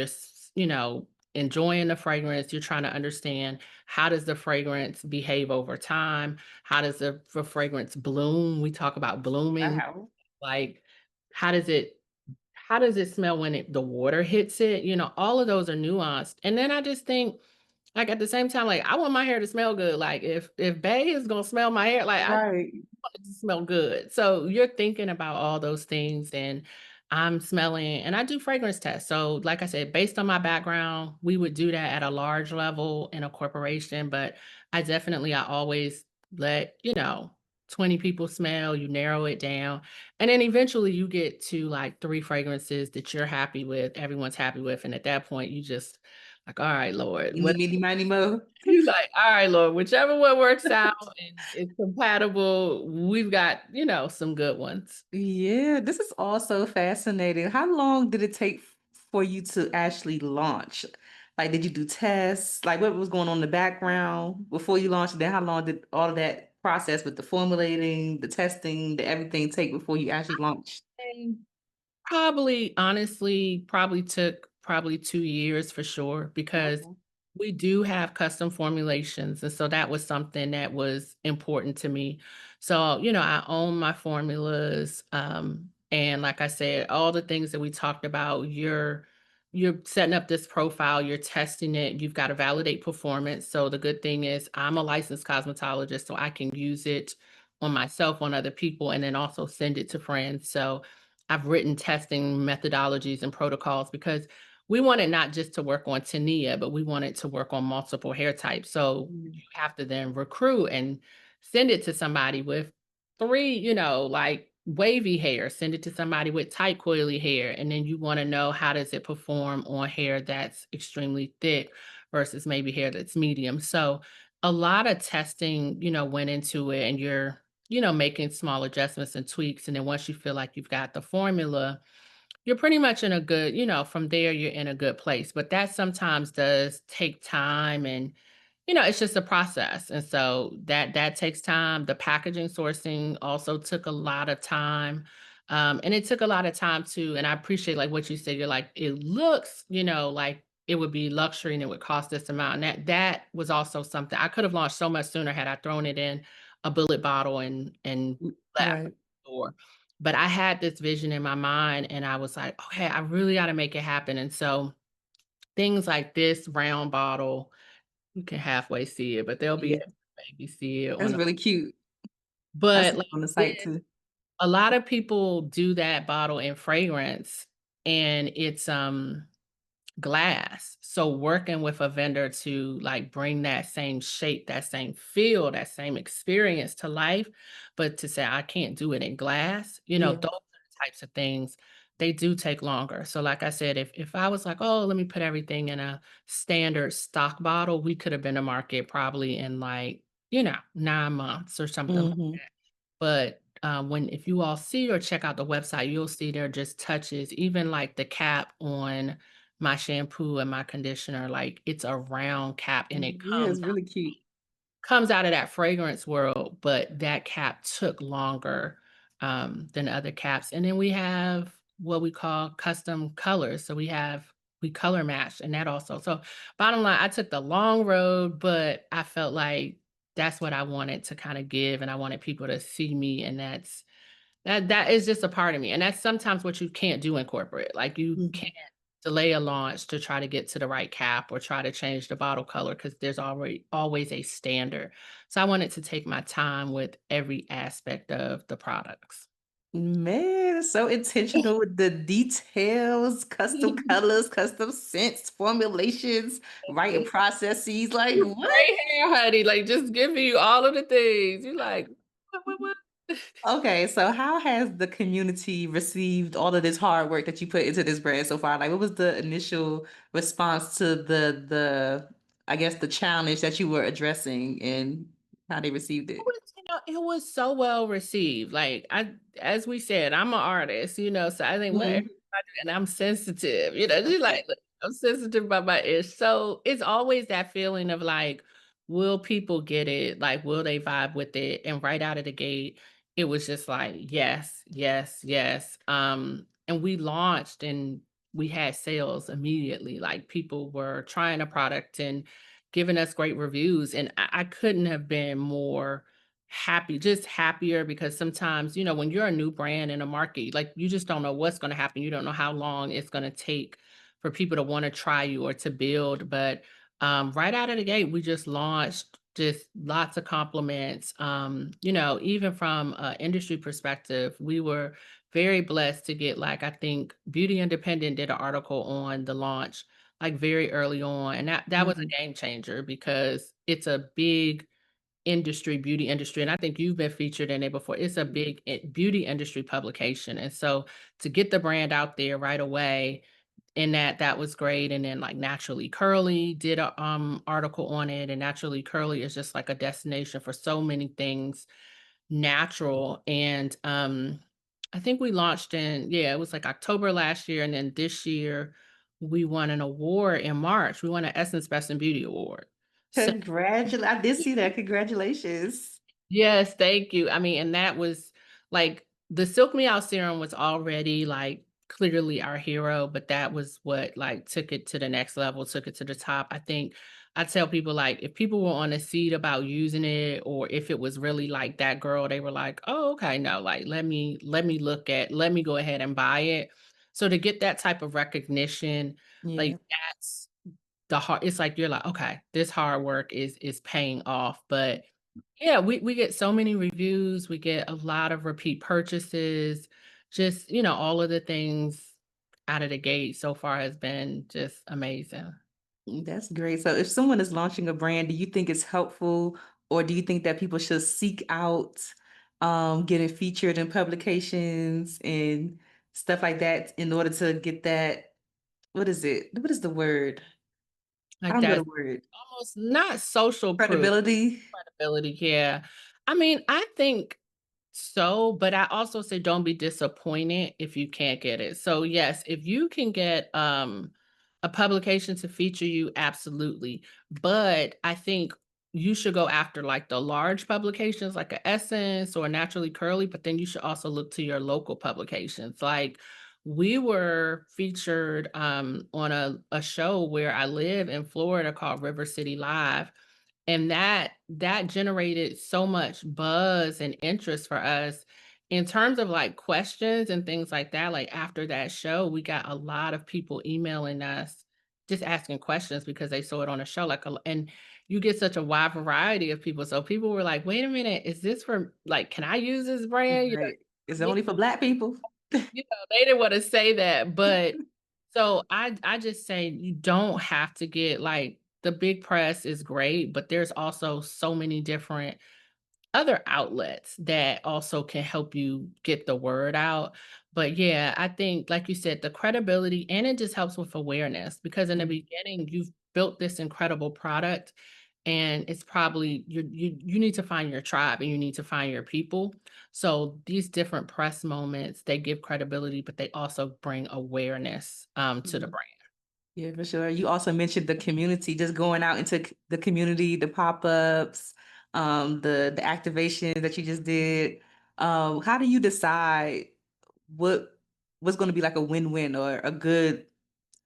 enjoying the fragrance. You're trying to understand, how does the fragrance behave over time? How does the fragrance bloom? We talk about blooming, Wow. like, how does it how does it smell when the water hits it? All of those are nuanced. And then I just think, like, at the same time, like, I want my hair to smell good. Like, if Bay is gonna smell my hair, like, I Right. want it to smell good. So you're thinking about all those things, and I'm smelling, and I do fragrance tests. So, like I said, based on my background, we would do that at a large level in a corporation, but I always let, 20 people smell, you narrow it down, and then eventually you get to like 3 fragrances that you're happy with, everyone's happy with, and at that point you just like, all right, Lord, Eeny, meeny, miny, mo. you like, all right, Lord, whichever one works out and is compatible, we've got, some good ones. Yeah, this is also fascinating. How long did it take for you to actually launch? Like, did you do tests? Like, what was going on in the background before you launched? Then, how long did all of that process with the formulating, the testing, the everything take before you actually launched? Probably, honestly, probably took probably 2 years for sure, because Okay. we do have custom formulations, and so that was something that was important to me. So, I own my formulas, and like I said, all the things that we talked about, you're setting up this profile, you're testing it, you've got to validate performance. So the good thing is I'm a licensed cosmetologist, so I can use it on myself, on other people, and then also send it to friends. So I've written testing methodologies and protocols, because we want it not just to work on Teneya, but we want it to work on multiple hair types. So you Mm. have to then recruit and send it to somebody with 3, like wavy hair, send it to somebody with tight coily hair. And then you want to know, how does it perform on hair that's extremely thick versus maybe hair that's medium. So a lot of testing, went into it, and you're making small adjustments and tweaks. And then once you feel like you've got the formula, you're pretty much in a good, from there, you're in a good place. But that sometimes does take time, and it's just a process. And so that takes time. The packaging sourcing also took a lot of time. And it took a lot of time too. And I appreciate, like, what you said. You're like, it looks, like it would be luxury and it would cost this amount. And that was also something I could have launched so much sooner had I thrown it in a bullet bottle and left Right. the door. But I had this vision in my mind, and I was like, okay, I really got to make it happen. And so things like this round bottle, you can halfway see it, but there'll Yeah, be maybe see it that's on a, really cute. I but see like it on the this, site too. a lot of people do that bottle in fragrance, and it's glass. So working with a vendor to like bring that same shape, that same feel, that same experience to life, but to say I can't do it in glass, Yeah. those are the types of things, they do take longer. So like I said, if I was like, oh, let me put everything in a standard stock bottle, we could have been to market probably in like, 9 months or something. Hmm. But, when if you all see or check out the website, you'll see there are just touches, even like the cap on my shampoo and my conditioner, like, it's a round cap, and it Yeah, it's really cute. comes out of that fragrance world, but that cap took longer, than other caps. And then we have what we call custom colors. So we color match, and that also. So bottom line, I took the long road, but I felt like that's what I wanted to kind of give, and I wanted people to see me, and that is just a part of me. And that's sometimes what you can't do in corporate. Like, you can't Mhm. delay a launch to try to get to the right cap or try to change the bottle color, because there's already always a standard. So I wanted to take my time with every aspect of the products. Man, so intentional with the details, custom colors, custom scents, formulations, writing processes. Like, what? Great hair, honey. Like, just giving you all of the things. You like, what? Okay, so how has the community received all of this hard work that you put into this brand so far? Like, what was the initial response to the I guess the challenge that you were addressing and how they received It it? was, it was so well received. Like, as we said, I'm an artist, so I think what everybody, Mhm. and I'm sensitive, just like, look, I'm sensitive about my ish. So it's always that feeling of like, will people get it? Like, will they vibe with it? And right out of the gate, it was just like, yes, yes, yes. And we launched in we had sales immediately. Like people were trying a product and giving us great reviews. And I couldn't have been more happy, just happier because sometimes, when you're a new brand in a market, like you just don't know what's going to happen. You don't know how long it's going to take for people to want to try you or to build. But right out of the gate, we just launched just lots of compliments. Even from an industry perspective, we were very blessed to get, like, I think Beauty Independent did an article on the launch like very early on. And that was a Mhm. game changer because it's a big industry, beauty industry. And I think you've been featured in it before. It's a big beauty industry publication. And so to get the brand out there right away, and that was great. And then like Naturally Curly did a article on it, and Naturally Curly is just like a destination for so many things natural. And I think we launched in, yeah, it was like October last year, and then this year we won an award in March. We won an Essence Best in Beauty Award. So I did see that. Congratulations. yes, thank you. I mean, and that was like the Silk Me Out serum was already like clearly our hero, but that was what like took it to the next level, took it to the top. I think I tell people like if people were on a seat about using it, or if it was really like that girl, they were like, oh, okay, no, like let me go ahead and buy it. So to get that type of recognition, Yeah. like that's the hard, it's like you're like, okay, this hard work is paying off. But yeah, we get so many reviews, we get a lot of repeat purchases, just, all of the things out of the gate so far has been just amazing. That's great. So if someone is launching a brand, do you think it's helpful, or do you think that people should seek out getting featured in publications and stuff like that in order to get that, what is it? What is the word? I Like don't know the that's word. almost not social proof, Credibility. credibility, yeah. I mean, I think so, but I also say don't be disappointed if you can't get it. So yes, if you can get a publication to feature you, absolutely. But I think you should go after like the large publications like a Essence or Naturally Curly, but then you should also look to your local publications. Like we were featured on a show where I live in Florida called River City Live, and that generated so much buzz and interest for us in terms of like questions and things like that. Like after that show, we got a lot of people emailing us just asking questions because they saw it on a show. And you get such a wide variety of people. So people were like, wait a minute, is this for like, can I use this brand? Right. Is it only for Black people? They didn't want to say that, but so I just say you don't have to get like the big press is great, but there's also so many different other outlets that also can help you get the word out. But yeah, I think like you said, the credibility, and it just helps with awareness because in the beginning you've built this incredible product, and it's probably you need to find your tribe and you need to find your people. So these different press moments, they give credibility, but they also bring awareness to the Mhm. brand. Yeah, for sure. You also mentioned the community, just going out into the community, the pop-ups, the activations that you just did. How do you decide what what's going to be like a win-win or a good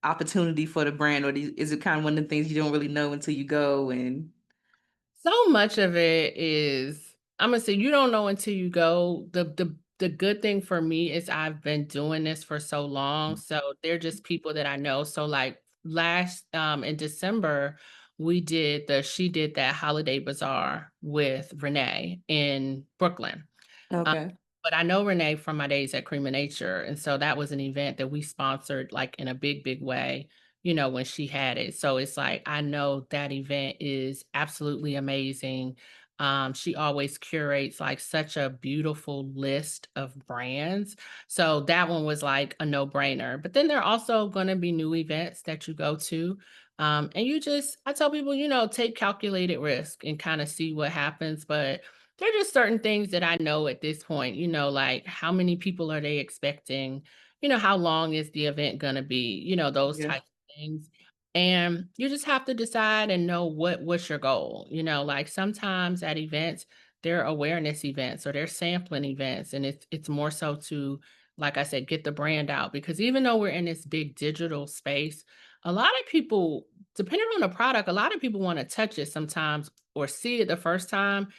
opportunity for the brand, or is it kind of one of the things you don't really know until you go and So much of it is, I'm gonna say you don't know until you go. The good thing for me is I've been doing this for so long. So they're just people that I know. So like last in December, she did that holiday bazaar with Renee in Brooklyn. Um, okay. but I know Renee from my days at Creme of Nature, and so that was an event that we sponsored, like, in a big, big way, when she had it. So it's like, I know that event is absolutely amazing. She always curates, like, such a beautiful list of brands. So that one was, like, a no-brainer. But then there are also gonna be new events that you go to, and I tell people, take calculated risk and kinda see what happens, but there are just certain things that I know at this point, like how many people are they expecting? How long is the event gonna be? Those Yeah. types of things. And you just have to decide and know what's your goal. Like sometimes at events, there are awareness events or they're sampling events, and it's more so to like I said, get the brand out, because even though we're in this big digital space, a lot of people, depending on the product, a lot of people want to touch it sometimes or see it the first time,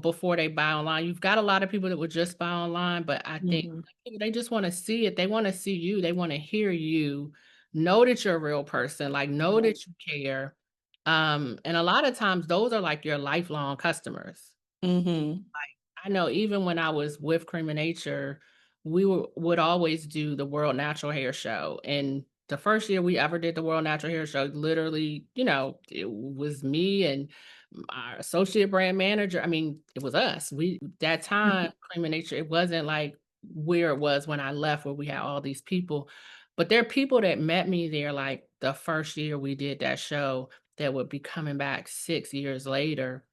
before they buy online. You've got a lot of people that would just buy online, but I think Mhm. they just want to see it. They want to see you. They want to hear you, know that you're a real person, like know that you care. And a lot of times those are like your lifelong customers. Mhm. I know even when I was with Cream of Nature, would always do the World Natural Hair Show. And the first year we ever did the World Natural Hair Show, literally, it was me and our associate brand manager. I mean, it was us. That time, Cream of Nature, it wasn't like where it was when I left, where we had all these people. But there are people that met me there like the first year we did that show that would be coming back 6 years later,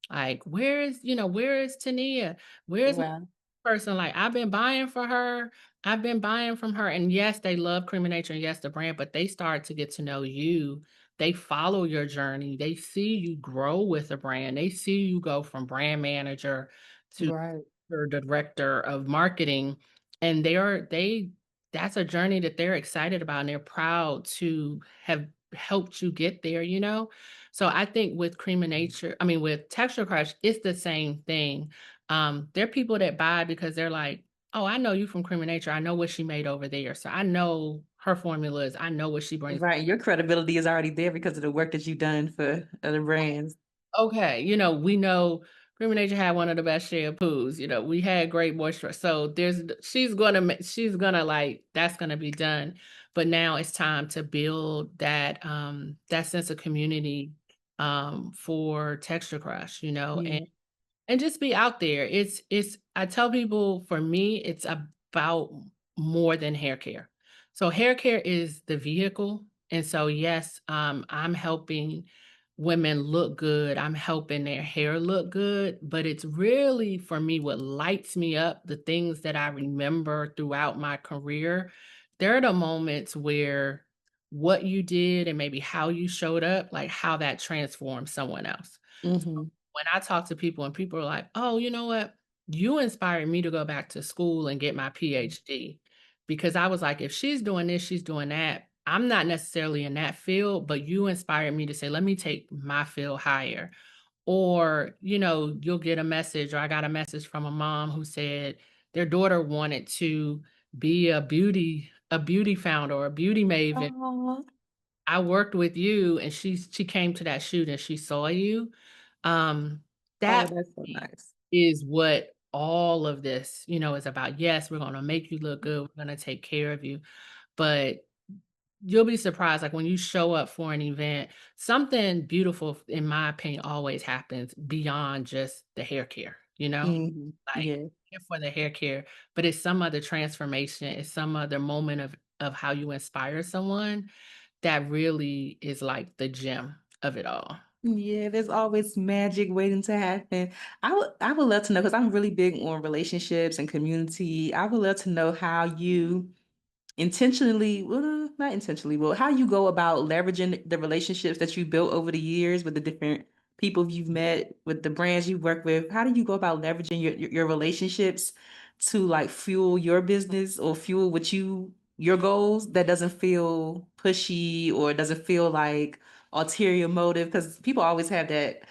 like, where is Teneya? Where's my Wow. person? Like, I've been buying for her. I've been buying from her. And yes, they love Cream of Nature and yes, the brand, but they start to get to know you. They follow your journey. They see you grow with the brand. They see you go from brand manager to Right. or director of marketing, and that's a journey that they're excited about and they're proud to have helped you get there. So I think with Cream of Nature, I mean with Texture Crush, it's the same thing. There are people that buy because they're like, oh, I know you from Cream of Nature. I know what she made over there. So I know her formulas. I know what she brings. Right. Your credibility is already there because of the work that you've done for other brands. Okay, we know Creme of Nature had one of the best shampoos. We had great moisture. So she's gonna like that's gonna be done. But now it's time to build that sense of community for Texture Crush, Yeah. and just be out there. It's I tell people, for me, it's about more than hair care. So hair care is the vehicle. And so yes, I'm helping women look good. I'm helping their hair look good, but it's really for me what lights me up, the things that I remember throughout my career. There are the moments where what you did and maybe how you showed up, like how that transformed someone else. Hmm. When I talk to people and people are like, "Oh, you know what? You inspired me to go back to school and get my PhD." Because I was like, if she's doing this, she's doing that. I'm not necessarily in that field, but you inspired me to say, let me take my field higher. Or, you'll get a message, or I got a message from a mom who said their daughter wanted to be a beauty founder or a beauty maven. Oh, I worked with you and she came to that shoot and she saw you. Um, oh, that that's so nice. is what all of this, is about. Yes, we're gonna make you look good, we're gonna take care of you, but you'll be surprised, like, when you show up for an event, something beautiful, in my opinion, always happens beyond just the hair care, Hmm. Like, Yeah. here for the hair care, but it's some other transformation, it's some other moment of how you inspire someone that really is, like, the gem of it all. Yeah, there's always magic waiting to happen. I would love to know because I'm really big on relationships and community. I would love to know how you intentionally, well, not intentionally, well, how you go about leveraging the relationships that you built over the years with the different people you've met, with the brands you work with. How do you go about leveraging your relationships to like fuel your business or fuel your goals that doesn't feel pushy or doesn't feel like ulterior motive? Because people always have that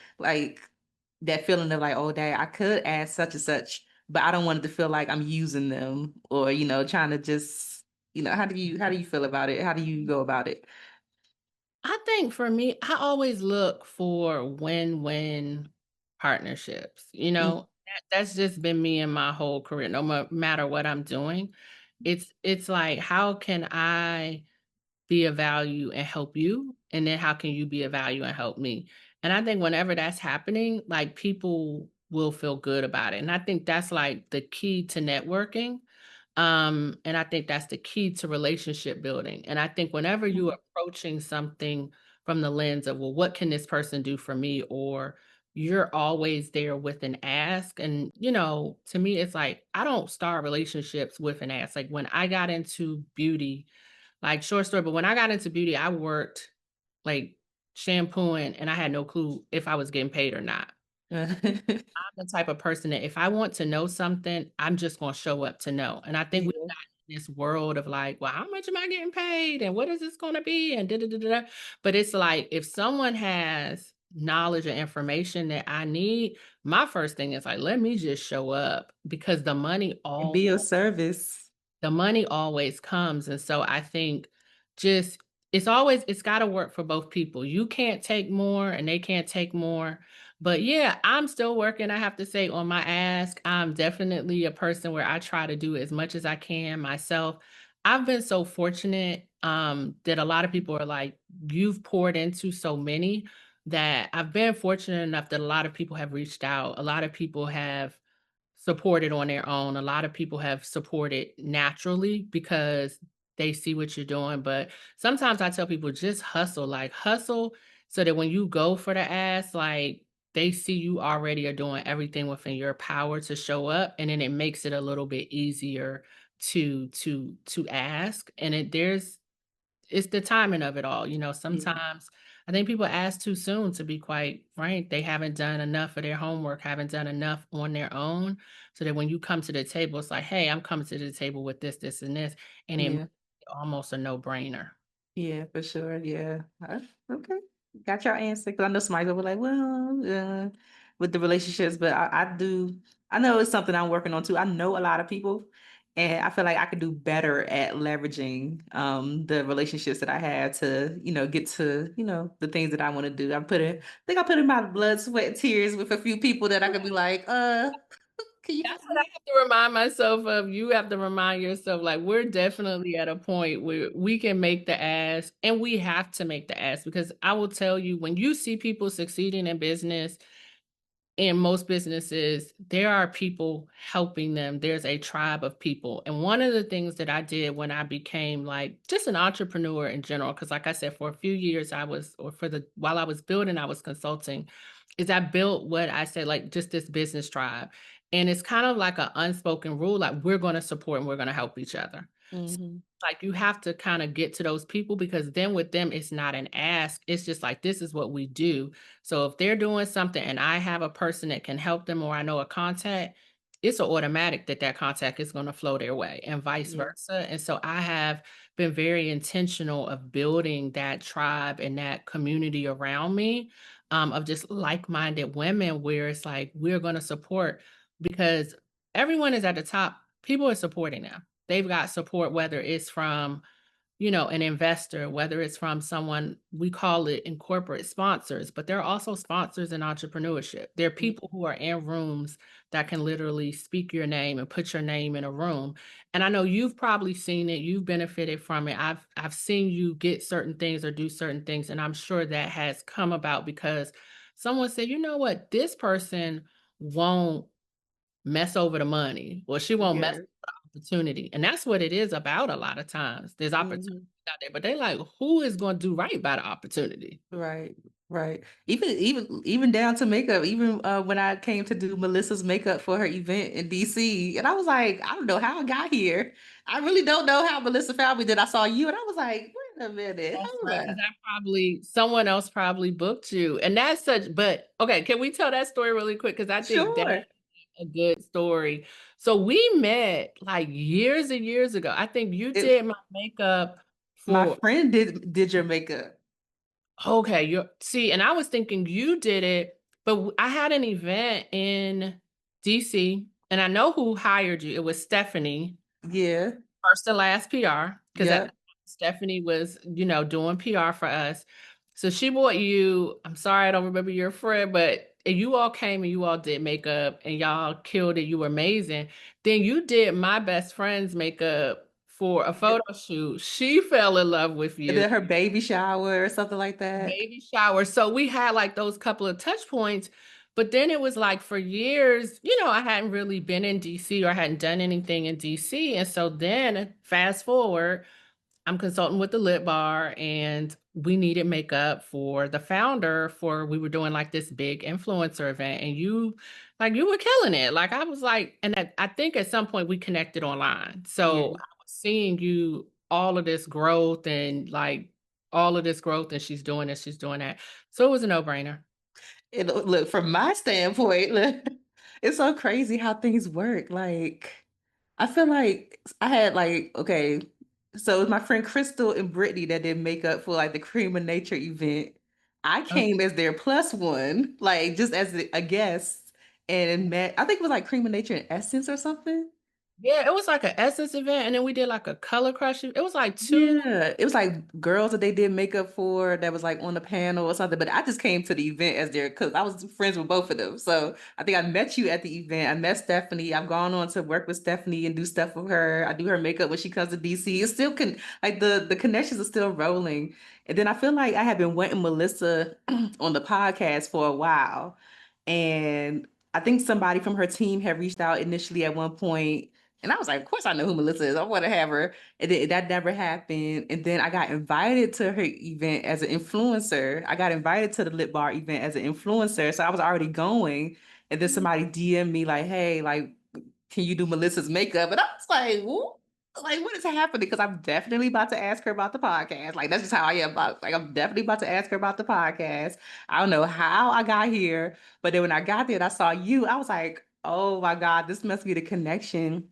feeling of like, oh, dang, I could ask such and such, but I don't want it to feel like I'm using them or, trying to just, how do you feel about it? How do you go about it? I think for me, I always look for win-win partnerships. That's just been me in my whole career, no matter what I'm doing. It's like, how can I be of value and help you? And then how can you be of value and help me? And I think whenever that's happening, like, people will feel good about it. And I think that's like the key to networking. And I think that's the key to relationship building. And I think whenever you're approaching something from the lens of, well, what can this person do for me? Or you're always there with an ask. And, to me, it's like, I don't start relationships with an ask. Like, when I got into beauty, like, short story, but when I got into beauty, I worked like shampooing and I had no clue if I was getting paid or not. I'm the type of person that if I want to know something, I'm just going to show up to know. And I think we've Yeah. got this world of like, well, how much am I getting paid? And what is this going to be? And da, da, da, da, da. But it's like, if someone has knowledge or information that I need, my first thing is like, let me just show up because And be of service. the money always comes. And so I think just it's got to work for both people. You can't take more and they can't take more. But yeah, I'm still working. I have to say on my ask, I'm definitely a person where I try to do as much as I can myself. I've been so fortunate that a lot of people are like, you've poured into so many that I've been fortunate enough that a lot of people have reached out. A lot of people have supported on their own. A lot of people have supported naturally because they see what you're doing. But sometimes I tell people just hustle, like hustle so that when you go for the ask, like they see you already are doing everything within your power to show up. And then it makes it a little bit easier to ask. And it's the timing of it all. You know, Yeah. sometimes I think people ask too soon, to be quite frank. They haven't done enough of their homework, haven't done enough on their own. So that when you come to the table, it's like, hey, I'm coming to the table with this, this, and this. And it makes Yeah. it almost a no-brainer. Yeah, for sure. Yeah. Okay. Got your answer. Because I know somebody will be like, well, with the relationships, but I know it's something I'm working on too. I know a lot of people, and I feel like I could do better at leveraging the relationships that I had to, get to, the things that I want to do. I think I put in my blood, sweat, and tears with a few people that I could be like, can you That's what I have to remind myself of. You have to remind yourself, like, we're definitely at a point where we can make the ask and we have to make the ask because I will tell you, when you see people succeeding in business, in most businesses, there are people helping them. There's a tribe of people. And one of the things that I did when I became like just an entrepreneur in general, because like I said, for a few years while I was building, I was consulting, is I built what I said, like just this business tribe. And it's kind of like an unspoken rule, like we're going to support and we're going to help each other. hmm Like you have to kind of get to those people because then with them it's not an ask, it's just like this is what we do. So if they're doing something and I have a person that can help them or I know a contact, it's an automatic that that contact is going to flow their way and vice Yeah. versa. And so I have been very intentional of building that tribe and that community around me, of just like-minded women where it's like we're going to support because everyone is at the top, people are supporting them. They've got support, whether it's from, an investor, whether it's from someone, we call it in corporate sponsors, but there are also sponsors in entrepreneurship. There are Yeah. people who are in rooms that can literally speak your name and put your name in a room. And I know you've probably seen it, you've benefited from it. I've seen you get certain things or do certain things, and I'm sure that has come about because someone said, you know what, this person won't mess over the money, or she won't mess Yeah. with the opportunity. And that's what it is about a lot of times. There's opportunities Mhm. out there, but they like, who is going to do right by the opportunity? Right, right. Even down to makeup. Even when I came to do Melissa's makeup for her event in DC, and I was like, I don't know how I got here. I really don't know how Melissa found me. Then I saw you, and I was like, wait a minute, That's hold right. Because up. someone else probably booked you. And that's but okay, can we tell that story really quick? Because I think that Sure. a good story. So we met like years and years ago. I think you It, did my makeup my for friend did your makeup. okay, you're see, and I was thinking you did it, but I had an event in DC, and I know who hired you. It was Stephanie, Yeah. first and last PR, because Yep. Stephanie was, doing PR for us. So she bought you. I'm sorry, I don't remember your friend, but and you all came and you all did makeup and y'all killed it. You were amazing. Then you did my best friend's makeup for a photo shoot. She fell in love with And you. then her baby shower or something like that. Baby shower. So we had like those couple of touch points, but then it was like for years, I hadn't really been in DC or I hadn't done anything in DC. And so then fast forward, I'm consulting with the Lip Bar and we needed makeup for the founder we were doing like this big influencer event and you were killing it. Like I was like, and I think at some point we connected online. So Yeah. I was seeing you all of this growth and she's doing this, she's doing that. So it was a no-brainer. look, from my standpoint, look, it's so crazy how things work. Like, I feel like I had like, okay, so it was my friend Crystal and Brittany that did makeup for like the Cream of Nature event. I Okay. came as their plus one, like just as a guest, and met, I think it was like Cream of Nature and Essence or something. Yeah, it was like an Essence event, and then we did like a color crush. It was like two. Yeah, it was like girls that they did makeup for that was like on the panel or something. But I just came to the event as their because I was friends with both of them. So I think I met you at the event. I met Stephanie. I've gone on to work with Stephanie and do stuff with her. I do her makeup when she comes to DC. It's still like the connections are still rolling. And then I feel like I have been wanting Melissa on the podcast for a while. And I think somebody from her team had reached out initially at one point. And I was like, of course I know who Melissa is. I want to have her. And then that never happened. And then I got invited to her event as an influencer. I got invited to the Lip Bar event as an influencer. So I was already going. And then somebody DM me like, hey, like, can you do Melissa's makeup? And I was like, what? Like, what is happening? Because I'm definitely about to ask her about the podcast. Like, that's just how I am. Like, I'm definitely about to ask her about the podcast. I don't know how I got here. But then when I got there and I saw you, I was like, oh my God, this must be the connection.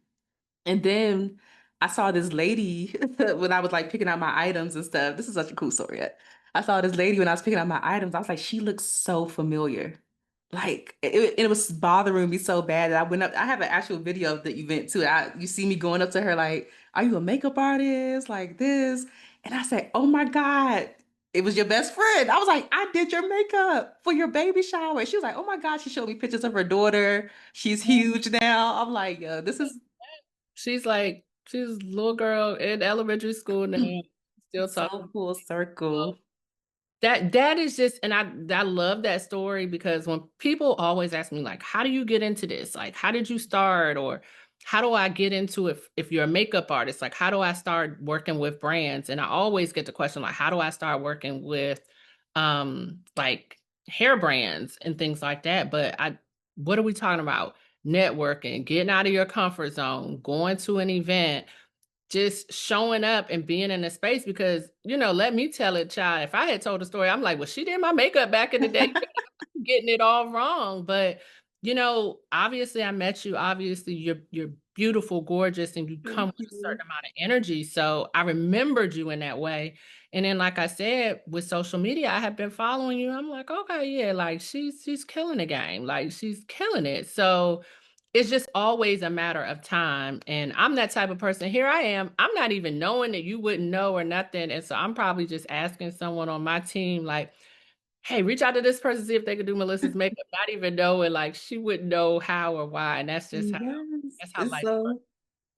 And then I saw this lady when I was like picking out my items and stuff. This is such a cool story. I saw this lady when I was picking out my items. I was like, she looks so familiar. Like it was bothering me so bad that I went up. I have an actual video of the event too. You see me going up to her like, "Are you a makeup artist?" Like this, and I said, "Oh my God, it was your best friend." I was like, "I did your makeup for your baby shower." She was like, "Oh my God." She showed me pictures of her daughter. She's huge now. I'm like, "Yo, this is." She's a little girl in elementary school now, still So talking. full circle. That is just, and I love that story because when people always ask me like, how do you get into this? Like, how did you start? Or how do I get into it if you're a makeup artist? Like, how do I start working with brands? And I always get the question like, how do I start working with like hair brands and things like that? But what are we talking about? Networking, getting out of your comfort zone, going to an event, just showing up and being in a space because, let me tell it, child. If I had told the story, I'm like, well, she did my makeup back in the day, getting it all wrong. But, obviously I met you. Obviously you're beautiful, gorgeous, and you come Thank with a you. certain amount of energy. So I remembered you in that way. And then, like I said, with social media, I have been following you. I'm like, okay, yeah, like she's killing the game. Like she's killing it. So it's just always a matter of time, and I'm that type of person. Here I am. I'm not even knowing that you wouldn't know or nothing, and so I'm probably just asking someone on my team, like, "Hey, reach out to this person, see if they could do Melissa's makeup," not even knowing, like, she wouldn't know how or why, and that's just how Yes, that's how life works.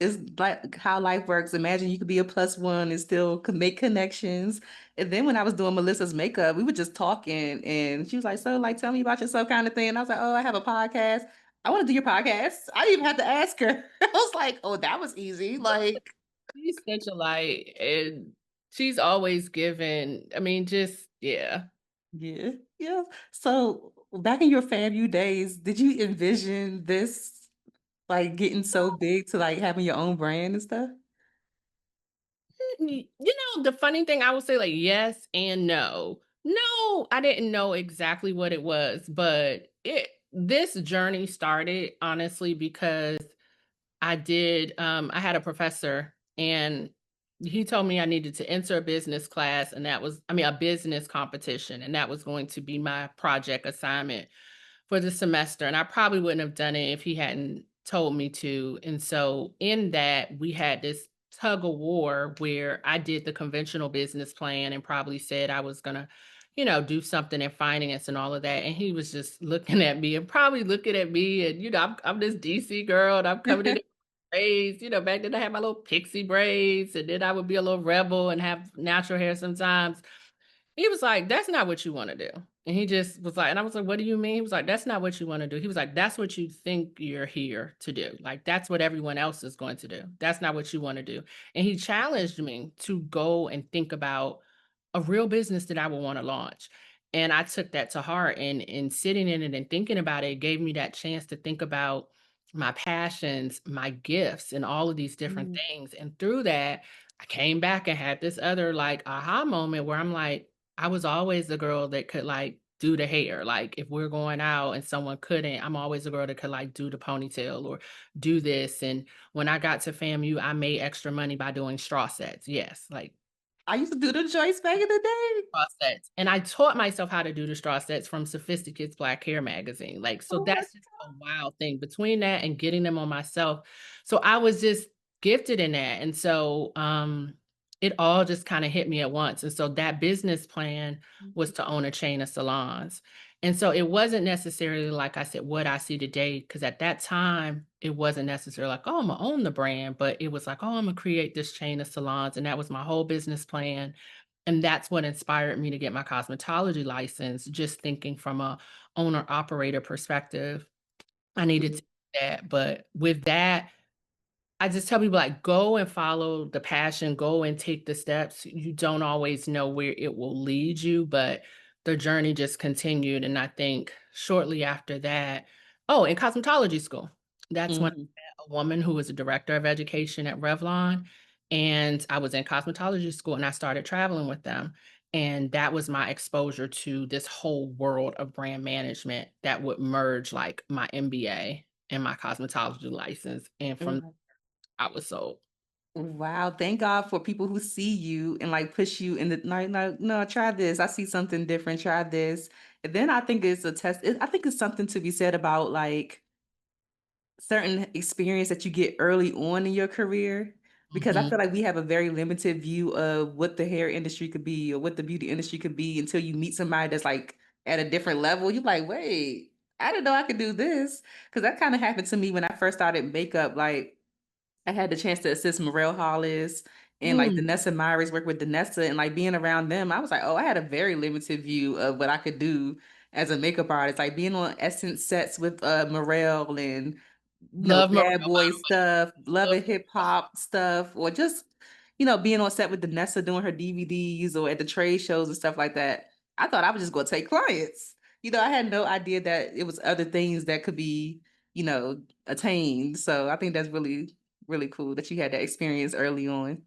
it's like how life works. Imagine you could be a plus one and still make connections. And then when I was doing Melissa's makeup, we were just talking and she was like, so like tell me about yourself kind of thing. And I was like, oh, I have a podcast. I want to do your podcast. I didn't even have to ask her. I was like, oh, that was easy. Like, She's such a light, and she's always given I mean, just yeah. yeah, yeah. So back in your FAMU days, did you envision this like getting so big to like having your own brand and stuff? The funny thing, I would say like yes and no. No, I didn't know exactly what it was, but this journey started honestly because I had a professor, and he told me I needed to enter a business class, and a business competition, and that was going to be my project assignment for the semester, and I probably wouldn't have done it if he hadn't told me to. And so in that, we had this tug of war where I did the conventional business plan and probably said I was gonna, do something in finance and all of that. And he was just looking at me and probably looking at me, and I'm this DC girl, and I'm coming in braids. Back then I had my little pixie braids, and then I would be a little rebel and have natural hair sometimes. He was like, "That's not what you wanna do." And he just was like, and I was like, "What do you mean?" He was like, "That's not what you wanna do." He was like, "That's what you think you're here to do. Like, that's what everyone else is going to do. That's not what you wanna do." And he challenged me to go and think about a real business that I would wanna launch. And I took that to heart, and sitting in it and thinking about it gave me that chance to think about my passions, my gifts, and all of these different Mm. things. And through that, I came back and had this other like aha moment where I'm like, I was always the girl that could like do the hair. Like if we're going out and someone couldn't, I'm always a girl that could like do the ponytail or do this. And when I got to FAMU, I made extra money by doing straw sets. Yes, like I used to do the joints back in the day. straw sets. And I taught myself how to do the straw sets from Sophisticate's Black Hair Magazine. Like, so Oh my that's just a wild thing between that and getting them on myself. So I was just gifted in that. And so it all just kind of hit me at once. And so that business plan was to own a chain of salons. And so it wasn't necessarily like I said, what I see today, because at that time, it wasn't necessarily like, oh, I'm gonna own the brand, but it was like, oh, I'm gonna create this chain of salons. And that was my whole business plan. And that's what inspired me to get my cosmetology license, just thinking from a owner operator perspective. I needed to Mhm. do that. But with that, I just tell people like go and follow the passion, go and take the steps. You don't always know where it will lead you, but the journey just continued. And I think shortly after that, oh, in cosmetology school, that's when Mhm. I met a woman who was a director of education at Revlon. And I was in cosmetology school and I started traveling with them. And that was my exposure to this whole world of brand management that would merge like my MBA and my cosmetology license. And from Wow. I was sold. Wow, thank God for people who see you and like push you in the no, no, no, try this. I see something different, try this. And then I think it's a test. I think it's something to be said about like certain experience that you get early on in your career. Because I Mhm. feel like we have a very limited view of what the hair industry could be or what the beauty industry could be until you meet somebody that's like at a different level. You're like, wait, I didn't know I could do this. Because that kind of happened to me when I first started makeup. Like I had the chance to assist Morel Hollis and like Mm, Danessa Myers, work with Danessa, and like being around them, I was like, oh, I had a very limited view of what I could do as a makeup artist. Like being on Essence sets with Morel and love Morel, bad by boy the way. stuff, Love loving hip hop stuff, or just being on set with Danessa doing her DVDs or at the trade shows and stuff like that. I thought I was just gonna take clients. I had no idea that it was other things that could be, attained. So I think that's really, really cool that you had that experience early on.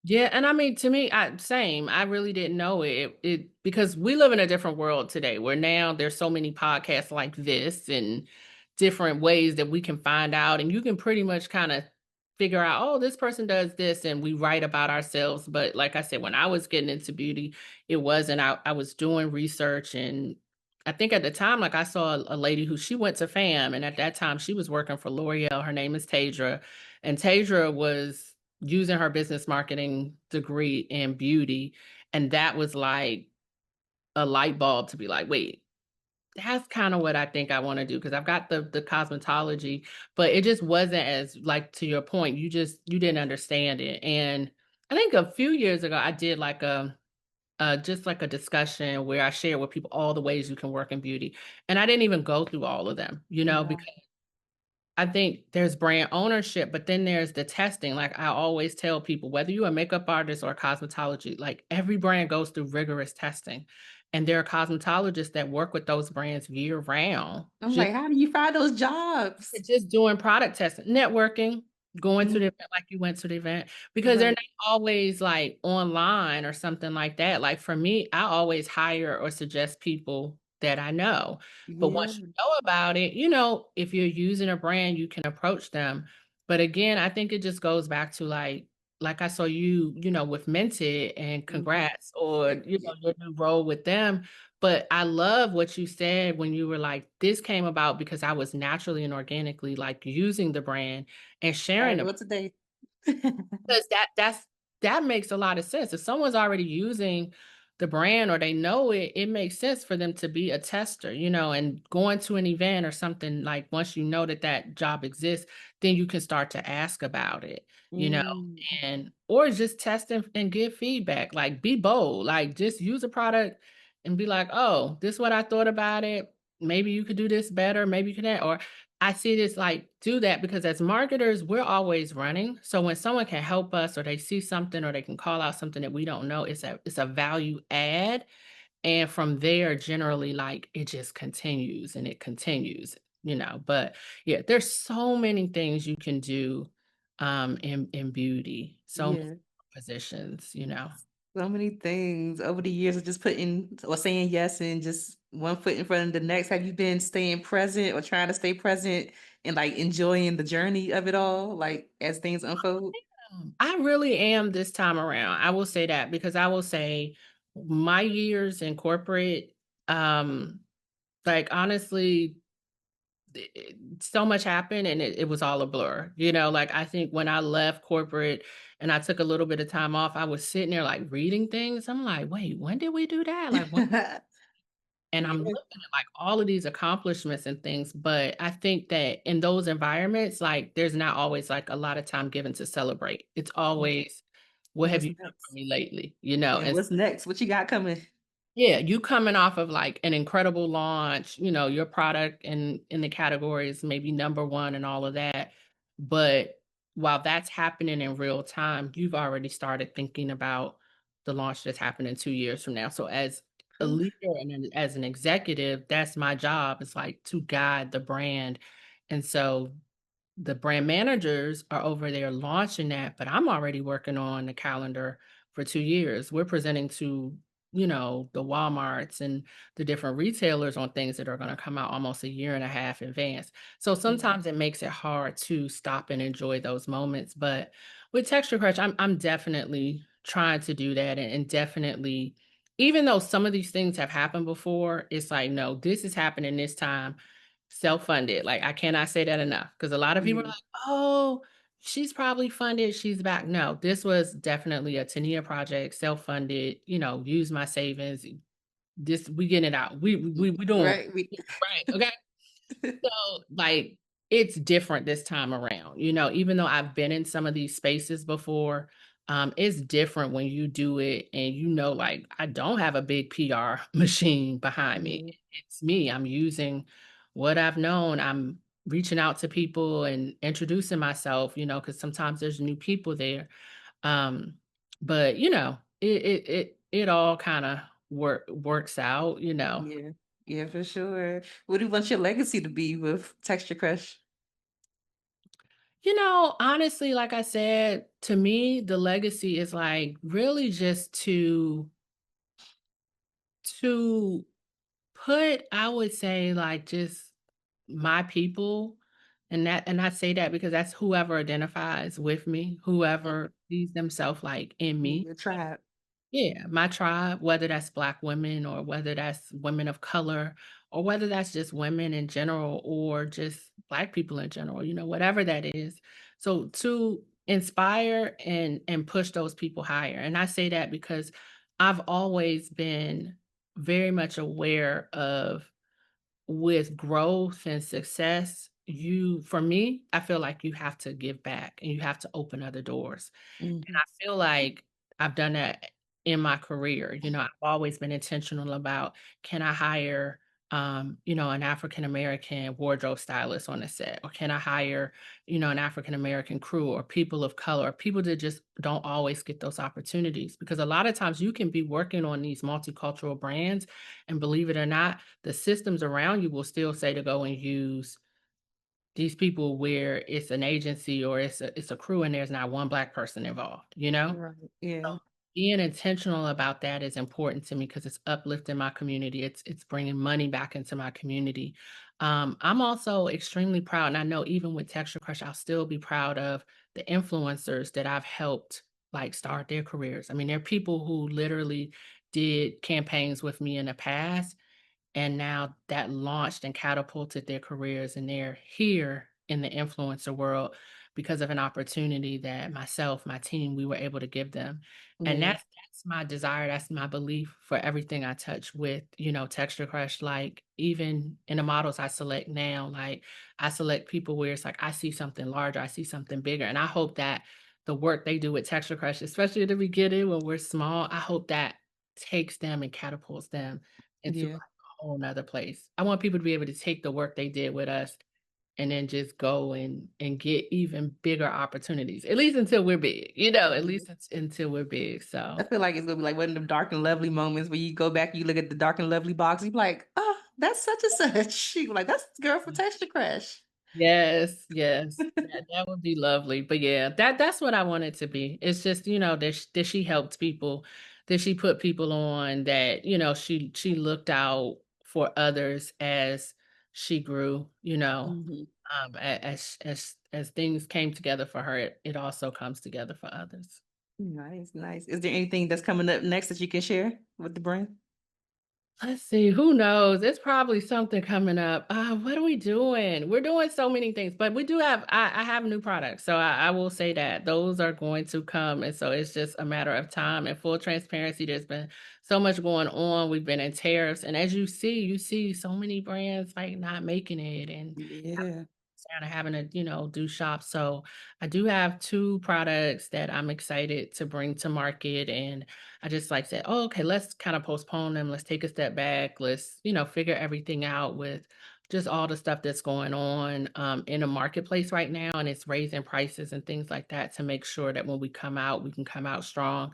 Yeah, and I mean, to me, same. I really didn't know it because we live in a different world today where now there's so many podcasts like this and different ways that we can find out, and you can pretty much kind of figure out, oh, this person does this, and we write about ourselves. But like I said, when I was getting into beauty, it wasn't. I was doing research, and I think at the time, like I saw a lady who she went to FAM, and at that time she was working for L'Oreal. Her name is Tadra, and Tadra was using her business marketing degree in beauty. And that was like a light bulb to be like, wait, that's kind of what I think I want to do because I've got the cosmetology, but it just wasn't as like to your point, you didn't understand it. And I think a few years ago I did like a just like a discussion where I shared with people all the ways you can work in beauty. And I didn't even go through all of them, Wow. because I think there's brand ownership, but then there's the testing. Like I always tell people, whether you're a makeup artist or cosmetology, like every brand goes through rigorous testing. And there are cosmetologists that work with those brands year round, I'm like, how do you find those jobs? just doing product testing, networking, going to Mm, the event like you went to the event, because they're right. not always like online or something like that. Like for me, I always hire or suggest people that I know. But Yeah. once you know about it, if you're using a brand, you can approach them. But again, I think it just goes back to like I saw you, with Minted, and Mhm. congrats, or Yeah. your new role with them. But I love what you said when you were like, this came about because I was naturally and organically like using the brand and Gotta sharing do the it today. because that makes a lot of sense. If someone's already using the brand or they know it, it makes sense for them to be a tester, and going to an event or something like once you know that that job exists, then you can start to ask about it, you know, Mm, and or just test and give feedback. Like be bold, like just use a product and be like, oh, this is what I thought about it. Maybe you could do this better. Maybe you could that, or I see this like do that because as marketers, we're always running. So when someone can help us or they see something or they can call out something that we don't know, it's a value add. And from there, generally, like it just continues and it continues. But yeah, there's so many things you can do in beauty, so many yeah. positions. So many things over the years of just putting or saying yes and just one foot in front of the next? Have you been staying present or trying to stay present and like enjoying the journey of it all, like as things unfold? I really am this time around. I will say that because I will say my years in corporate, um, like honestly, so much happened and it was all a blur. Like I think when I left corporate and I took a little bit of time off, I was sitting there like reading things. I'm like, wait, when did we do that? Like when and I'm Yeah, looking at like all of these accomplishments and things, but I think that in those environments, like there's not always like a lot of time given to celebrate. It's always, what have what's you done for next? me lately? Yeah, And what's next? What you got coming? yeah, you coming off of like an incredible launch, your product in the categories maybe number one and all of that. But while that's happening in real time, you've already started thinking about the launch that's happening 2 years from now. So as a Ooh, leader and as an executive, that's my job. It's like to guide the brand. And so the brand managers are over there launching that, but I'm already working on the calendar for 2 years. We're presenting to, the Walmarts and the different retailers on things that are gonna come out almost a year and a half in advance. So mm, sometimes it makes it hard to stop and enjoy those moments, but with Texture Crush, I'm definitely trying to do that and definitely even though some of these things have happened before, it's like, "No, this is happening this time." Self-funded, like, I cannot say that enough because a lot of people are yeah, like, "Oh, she's probably funded, she's back." No, this was definitely a Teneya project, self-funded, use my savings. This we getting it out. We doing right. We, right, okay? So, like, it's different this time around, even though I've been in some of these spaces before, it's different when you do it and like, I don't have a big PR machine behind me. yeah, It's me. I'm using what I've known. I'm reaching out to people and introducing myself, because sometimes there's new people there. Um, but it all kind of works out. yeah, yeah, for sure. What do you want your legacy to be with Texture Crush? Honestly, like I said, to me, the legacy is like really just to put, I would say, like just my people, and I say that because that's whoever identifies with me, whoever sees themselves like in Yeah, me. your tribe. Yeah, my tribe, whether that's Black women or whether that's women of color or whether that's just women in general or just Black people in general, whatever that is. So to inspire and push those people higher. And I say that because I've always been very much aware of with growth and success, for me, I feel like you have to give back and you have to open other doors. And Mhm. I feel like I've done that in my career. I've always been intentional about can I hire, an African American wardrobe stylist on the set, or can I hire, an African American crew or people of color, or people that just don't always get those opportunities. Because a lot of times you can be working on these multicultural brands, and believe it or not, the systems around you will still say to go and use these people where it's an agency or it's a crew and there's not one Black person involved. Right. Yeah. So, being intentional about that is important to me because it's uplifting my community. It's bringing money back into my community. I'm also extremely proud, and I know even with Texture Crush, I'll still be proud of the influencers that I've helped like start their careers. I mean, there are people who literally did campaigns with me in the past and now that launched and catapulted their careers, and they're here in the influencer world because of an opportunity that myself, my team, we were able to give them. And Yeah. that's my desire, that's my belief for everything I touch with, Texture Crush. Like even in the models I select now, like I select people where it's like I see something larger, I see something bigger. And I hope that the work they do with Texture Crush, especially at the beginning when we're small, I hope that takes them and catapults them into Yeah. whole 'nother place. I want people to be able to take the work they did with us and then just go and get even bigger opportunities, at least until we're big, at Yeah. least it's until we're big, I so feel like it's gonna be like one of them dark and lovely moments where you go back, you look at the dark and lovely box, you be like, oh, that's such and such. You like, that's the girl from Texture Crush. yes, yes, that would be lovely, but yeah, that's what I want it to be. It's just, that she helped people, that she put people on, that, she looked out for others as she grew, Mhm. as things came together for her, it also comes together for others. Nice, nice. Is there anything that's coming up next that you can share with the brand? Let's see, who knows? It's probably something coming up. What are we doing? We're doing so many things, but we do have I have new products. So I will say that those are going to come. And so it's just a matter of time and full transparency. There's been so much going on. We've been in tariffs. And as you see so many brands like not making it and Yeah. kind of having to, do shops. So I do have two products that I'm excited to bring to market. And I just like said, oh, okay, let's kind of postpone them. Let's take a step back. Let's, figure everything out with just all the stuff that's going on in the marketplace right now. And it's raising prices and things like that to make sure that when we come out, we can come out strong.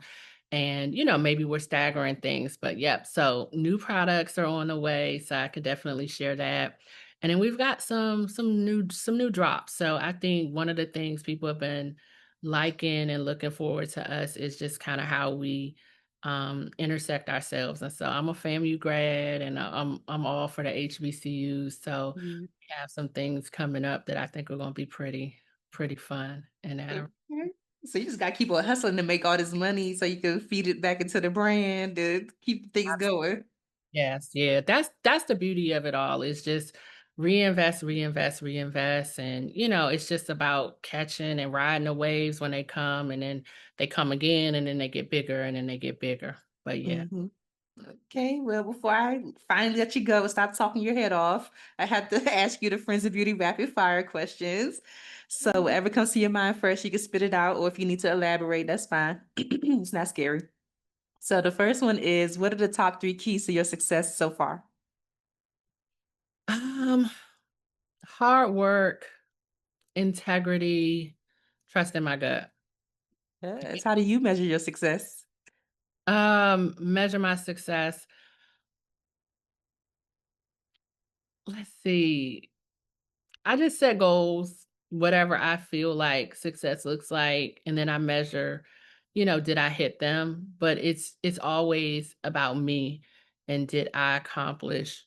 And, maybe we're staggering things, but yep. So new products are on the way. So I could definitely share that. And then we've got some new drops. So I think one of the things people have been liking and looking forward to us is just kind of how we intersect ourselves. And so I'm a FAMU grad, and I'm all for the HBCUs. So Yeah. we have some things coming up that I think are going to be pretty fun. And that Okay. So you just gotta keep on hustling to make all this money so you can feed it back into the brand to keep things going. Yes, yeah, that's the beauty of it all. It's just reinvest, reinvest, reinvest, and it's just about catching and riding the waves when they come, and then they come again, and then they get bigger, and then they get bigger. But yeah. Mhm. Okay, well, before I finally let you go and stop talking your head off, I have to ask you the Friends of Beauty rapid fire questions. So whatever comes to your mind first, you can spit it out, or if you need to elaborate, that's fine. It's not scary. So the first one is, what are the top three keys to your success so far? Um, Hard work, integrity, trust in my gut. Yes. How do you measure your success? Measure my success. Let's see. I just set goals, whatever I feel like success looks like, and then I measure, did I hit them? But it's always about me and did I accomplish,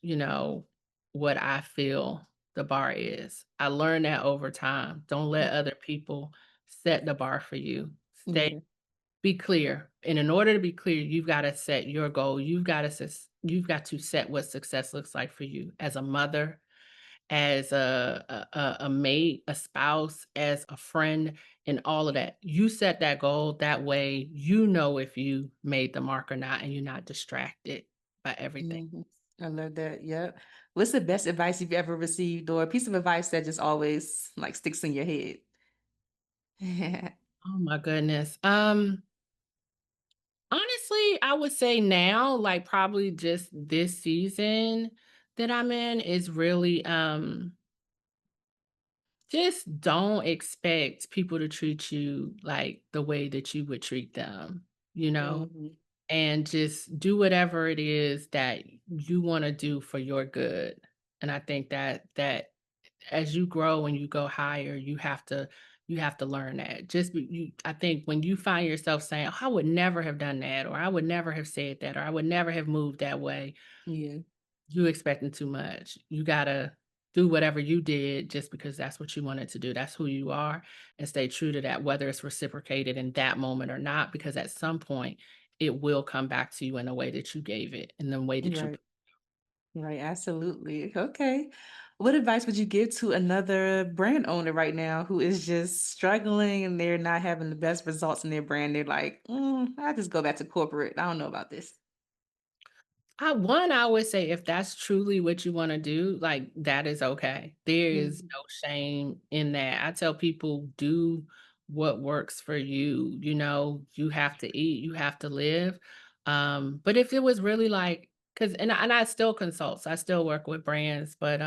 what I feel the bar is. I learned that over time. Don't let other people set the bar for you. Yeah. Be clear. And in order to be clear, you've got to set your goal. You've got to set what success looks like for you as a mother, as a mate, a spouse, as a friend, and all of that. You set that goal, that way you know if you made the mark or not, and you're not distracted by everything. Mhm. I love that. Yep. What's the best advice you've ever received, or a piece of advice that just always like sticks in your head? Oh my goodness. Honestly, I would say now, like probably just this season that I'm in is really just don't expect people to treat you like the way that you would treat them, you know? Mhm. And just do whatever it is that you wanna do for your good. And I think that as you grow and you go higher, you have to learn that. I think when you find yourself saying, "Oh, I would never have done that," or "I would never have said that," or "I would never have moved that way," Yeah. you expecting too much. You gotta do whatever you did just because that's what you wanted to do. That's who you are, and stay true to that, whether it's reciprocated in that moment or not, because at some point it will come back to you in the way that you gave it, in the way that you. Right. Right. Absolutely. Okay. What advice would you give to another brand owner right now who is just struggling and they're not having the best results in their brand? They're like, I just go back to corporate. I don't know about this. I would say if that's truly what you wanna do, like, that is okay. There is Mhm. no shame in that. I tell people, "Do what works for you," You have to eat, you have to live. But if it was really like, 'cause and I still consult, so I still work with brands, but,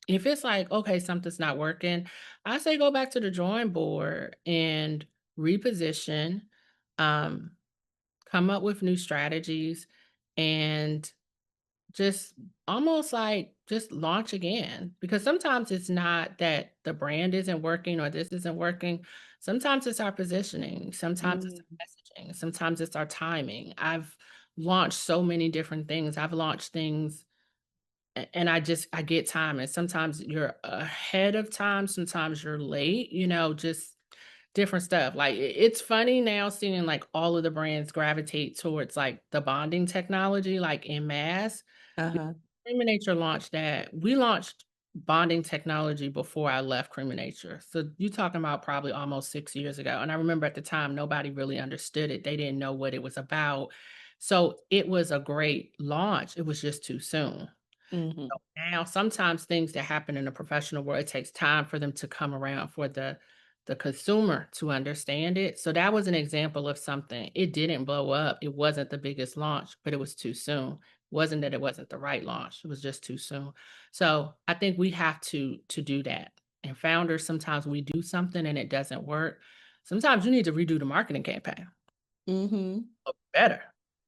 if it's like, okay, something's not working, I say go back to the drawing board and reposition, um, come up with new strategies, and just almost like just launch again, because sometimes it's not that the brand isn't working or this isn't working. Sometimes it's our positioning, sometimes it's Mm. our messaging, sometimes it's our timing. I've launched so many different things. I've launched things and I get time, and sometimes you're ahead of time, sometimes you're late, just different stuff. Like it's funny now seeing like all of the brands gravitate towards like the bonding technology, like in mass. Uh-huh. Creme of Nature launched that. We launched bonding technology before I left Creme of Nature. So you talking about probably almost 6 years ago. And I remember at the time nobody really understood it. They didn't know what it was about. So it was a great launch. It was just too soon. Mhm. Now, sometimes things that happen in the professional world, it takes time for them to come around for the consumer to understand it. So that was an example of something. It didn't blow up. It wasn't the biggest launch, but it was too soon. Wasn't that it wasn't the right launch. It was just too soon. So I think we have to do that. And founders, sometimes we do something and it doesn't work. Sometimes you need to redo the marketing campaign Mhm. better.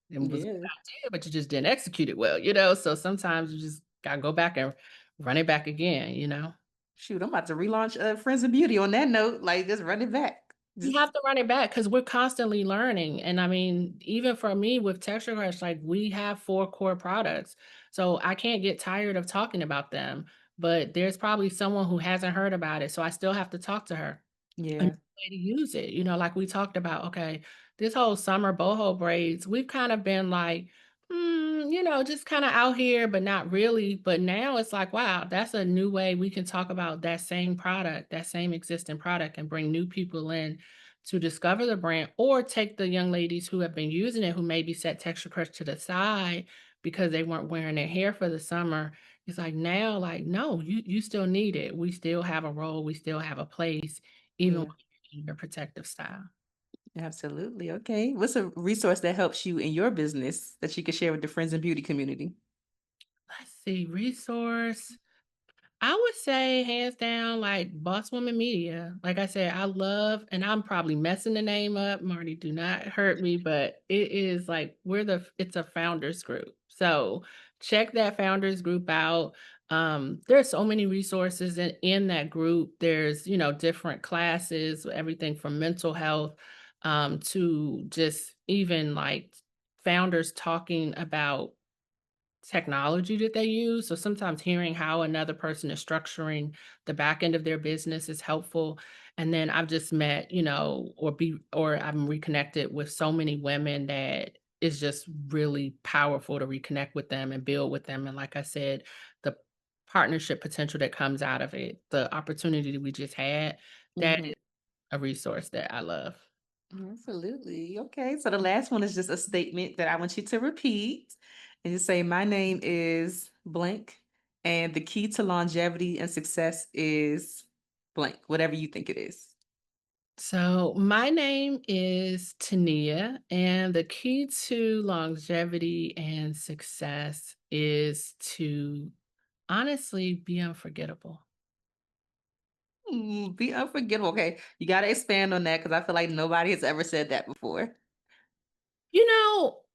It was a Yeah. good idea, but you just didn't execute it well, So sometimes you just gotta go back and run it back again. Shoot, I'm about to relaunch, Friends of Beauty on that note, like, just run it back. You Just have to run it back because 'cause we're constantly learning, and I mean, even for me with Texture Crush, like, we have 4 core products, so I can't get tired of talking about them, but there's probably someone who hasn't heard about it, so I still have to talk to her. A new yeah. way to use it, like we talked about, okay, this whole summer boho braids, we've kind of been like, just kind of out here, but not really. But now it's like, wow, that's a new way we can talk about that same product, that same existing product, and bring new people in to discover the brand or take the young ladies who have been using it, who maybe set Texture Crush to the side because they weren't wearing their hair for the summer. It's like now, like, no, you still need it. We still have a role, we still have a place, even Yeah. in your protective style. Absolutely. Okay. What's a resource that helps you in your business that you could share with the Friends and Beauty community? Let's see, resource. I would say hands down, like Boss Woman Media. Like I said, I love, and I'm probably messing the name up. Marty, do not hurt me, but it is like it's a founders group. So check that founders group out. There's so many resources in that group. There's, different classes, everything from mental health, to just even like founders talking about technology that they use. So sometimes hearing how another person is structuring the back end of their business is helpful. And then I've just met, or I'm reconnected with so many women that is just really powerful to reconnect with them and build with them. And like I said, the partnership potential that comes out of it, the opportunity that we just had, that Mhm. is a resource that I love. Absolutely. Okay. So the last one is just a statement that I want you to repeat and just say, my name is blank, and the key to longevity and success is blank, whatever you think it is. So, my name is Teneya, and the key to longevity and success is to honestly be unforgettable. Be unforgettable. Okay. You got to expand on that because I feel like nobody has ever said that before.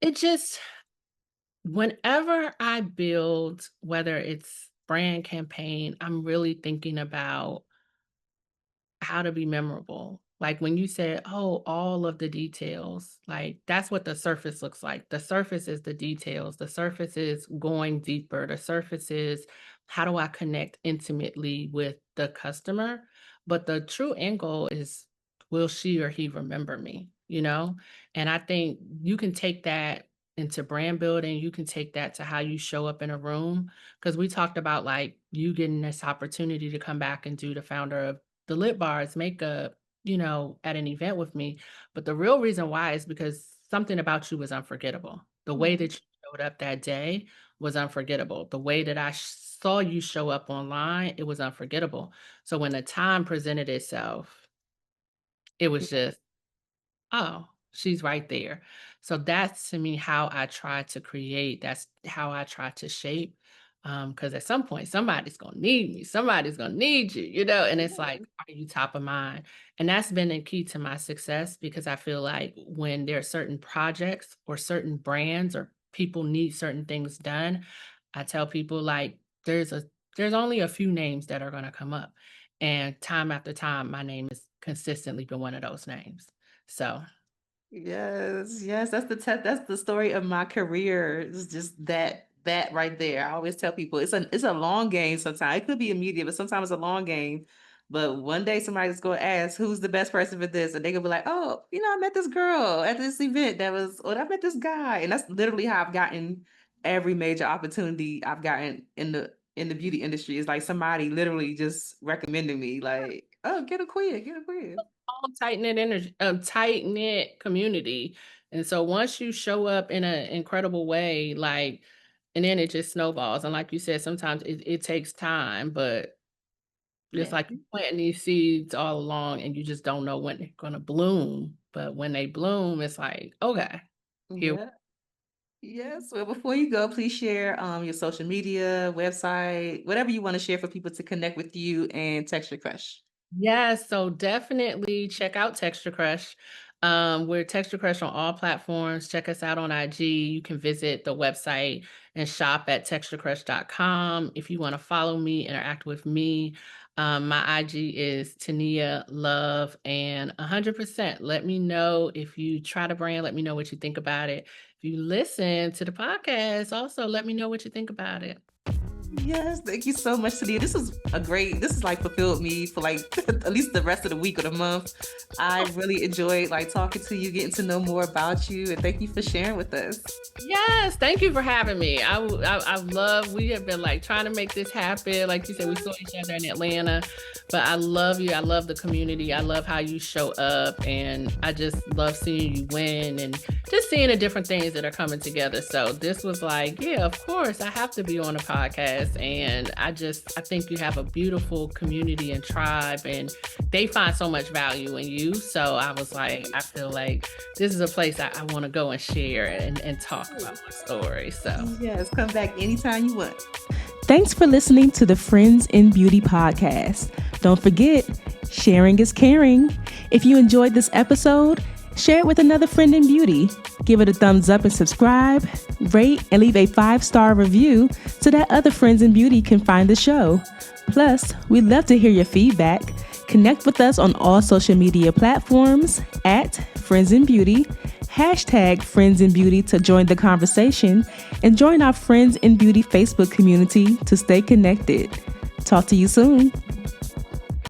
It just, whenever I build, whether it's brand campaign, I'm really thinking about how to be memorable. Like when you said, "Oh, all of the details," like that's what the surface looks like. The surface is the details. The surface is going deeper. The surface is how do I connect intimately with the customer? But the true end goal is will she or he remember me, And I think you can take that into brand building. You can take that to how you show up in a room. Cause we talked about like you getting this opportunity to come back and do the founder of the lip bars, makeup, at an event with me. But the real reason why is because something about you was unforgettable. The way Yeah. that you showed up that day was unforgettable. The way that I saw you show up online, it was unforgettable. So when the time presented itself, it was just oh, she's right there. So that's to me how I try to create. That's how I try to shape. Because at some point somebody's gonna need me, somebody's gonna need you, and it's like, Yeah. are you top of mind? And that's been the key to my success because I feel like when there are certain projects or certain brands or people need certain things done, I tell people like there's only a few names that are gonna come up. And time after time, my name has consistently been one of those names. So, Yes, yes, that's the story of my career. It's just that. that right there. I always tell people it's a long game sometimes. It could be immediate, but sometimes it's a long game. But one day somebody's going to ask who's the best person for this, and they're gonna be like, oh, I met this girl at this event or I met this guy. And that's literally how I've gotten every major opportunity I've gotten in the beauty industry. Is like somebody literally just recommending me, like, oh, get a quid, get a quid. All tight knit energy, tight knit community. And so once you show up in an incredible way, like, and then it just snowballs. And like you said, sometimes it takes time, but it's Yeah. like you planting these seeds all along and you just don't know when they're going to bloom. But when they bloom, it's like, okay, here. Yeah. Yes. Well, before you go, please share your social media, website, whatever you want to share for people to connect with you and Texture Crush. Yes, so definitely check out Texture Crush. We're Texture Crush on all platforms. Check us out on IG. You can visit the website and shop at texturecrush.com. If you want to follow me, interact with me, my IG is Teneya Love and 100%. Let me know if you try the brand. Let me know what you think about it. If you listen to the podcast, also let me know what you think about it. Yes, thank you so much, Teneya. This is like fulfilled me for like at least the rest of the week or the month. I really enjoyed like talking to you, getting to know more about you, and thank you for sharing with us. Yes, thank you for having me. I love, we have been like trying to make this happen. Like you said, we saw each other in Atlanta, but I love you. I love the community. I love how you show up, and I just love seeing you win and just seeing the different things that are coming together. So this was like, yeah, of course, I have to be on a podcast. And I think you have a beautiful community and tribe, and they find so much value in you. So I was like, I feel like this is a place I want to go and share and talk about my story. So yes, come back anytime you want. Thanks for listening to the Friends in Beauty podcast. Don't forget, sharing is caring. If you enjoyed this episode, share it with another friend in beauty. Give it a thumbs up and subscribe, rate, and leave a 5-star review so that other friends in beauty can find the show. Plus, we'd love to hear your feedback. Connect with us on all social media platforms at Friends in Beauty, hashtag Friends in Beauty to join the conversation, and join our Friends in Beauty Facebook community to stay connected. Talk to you soon.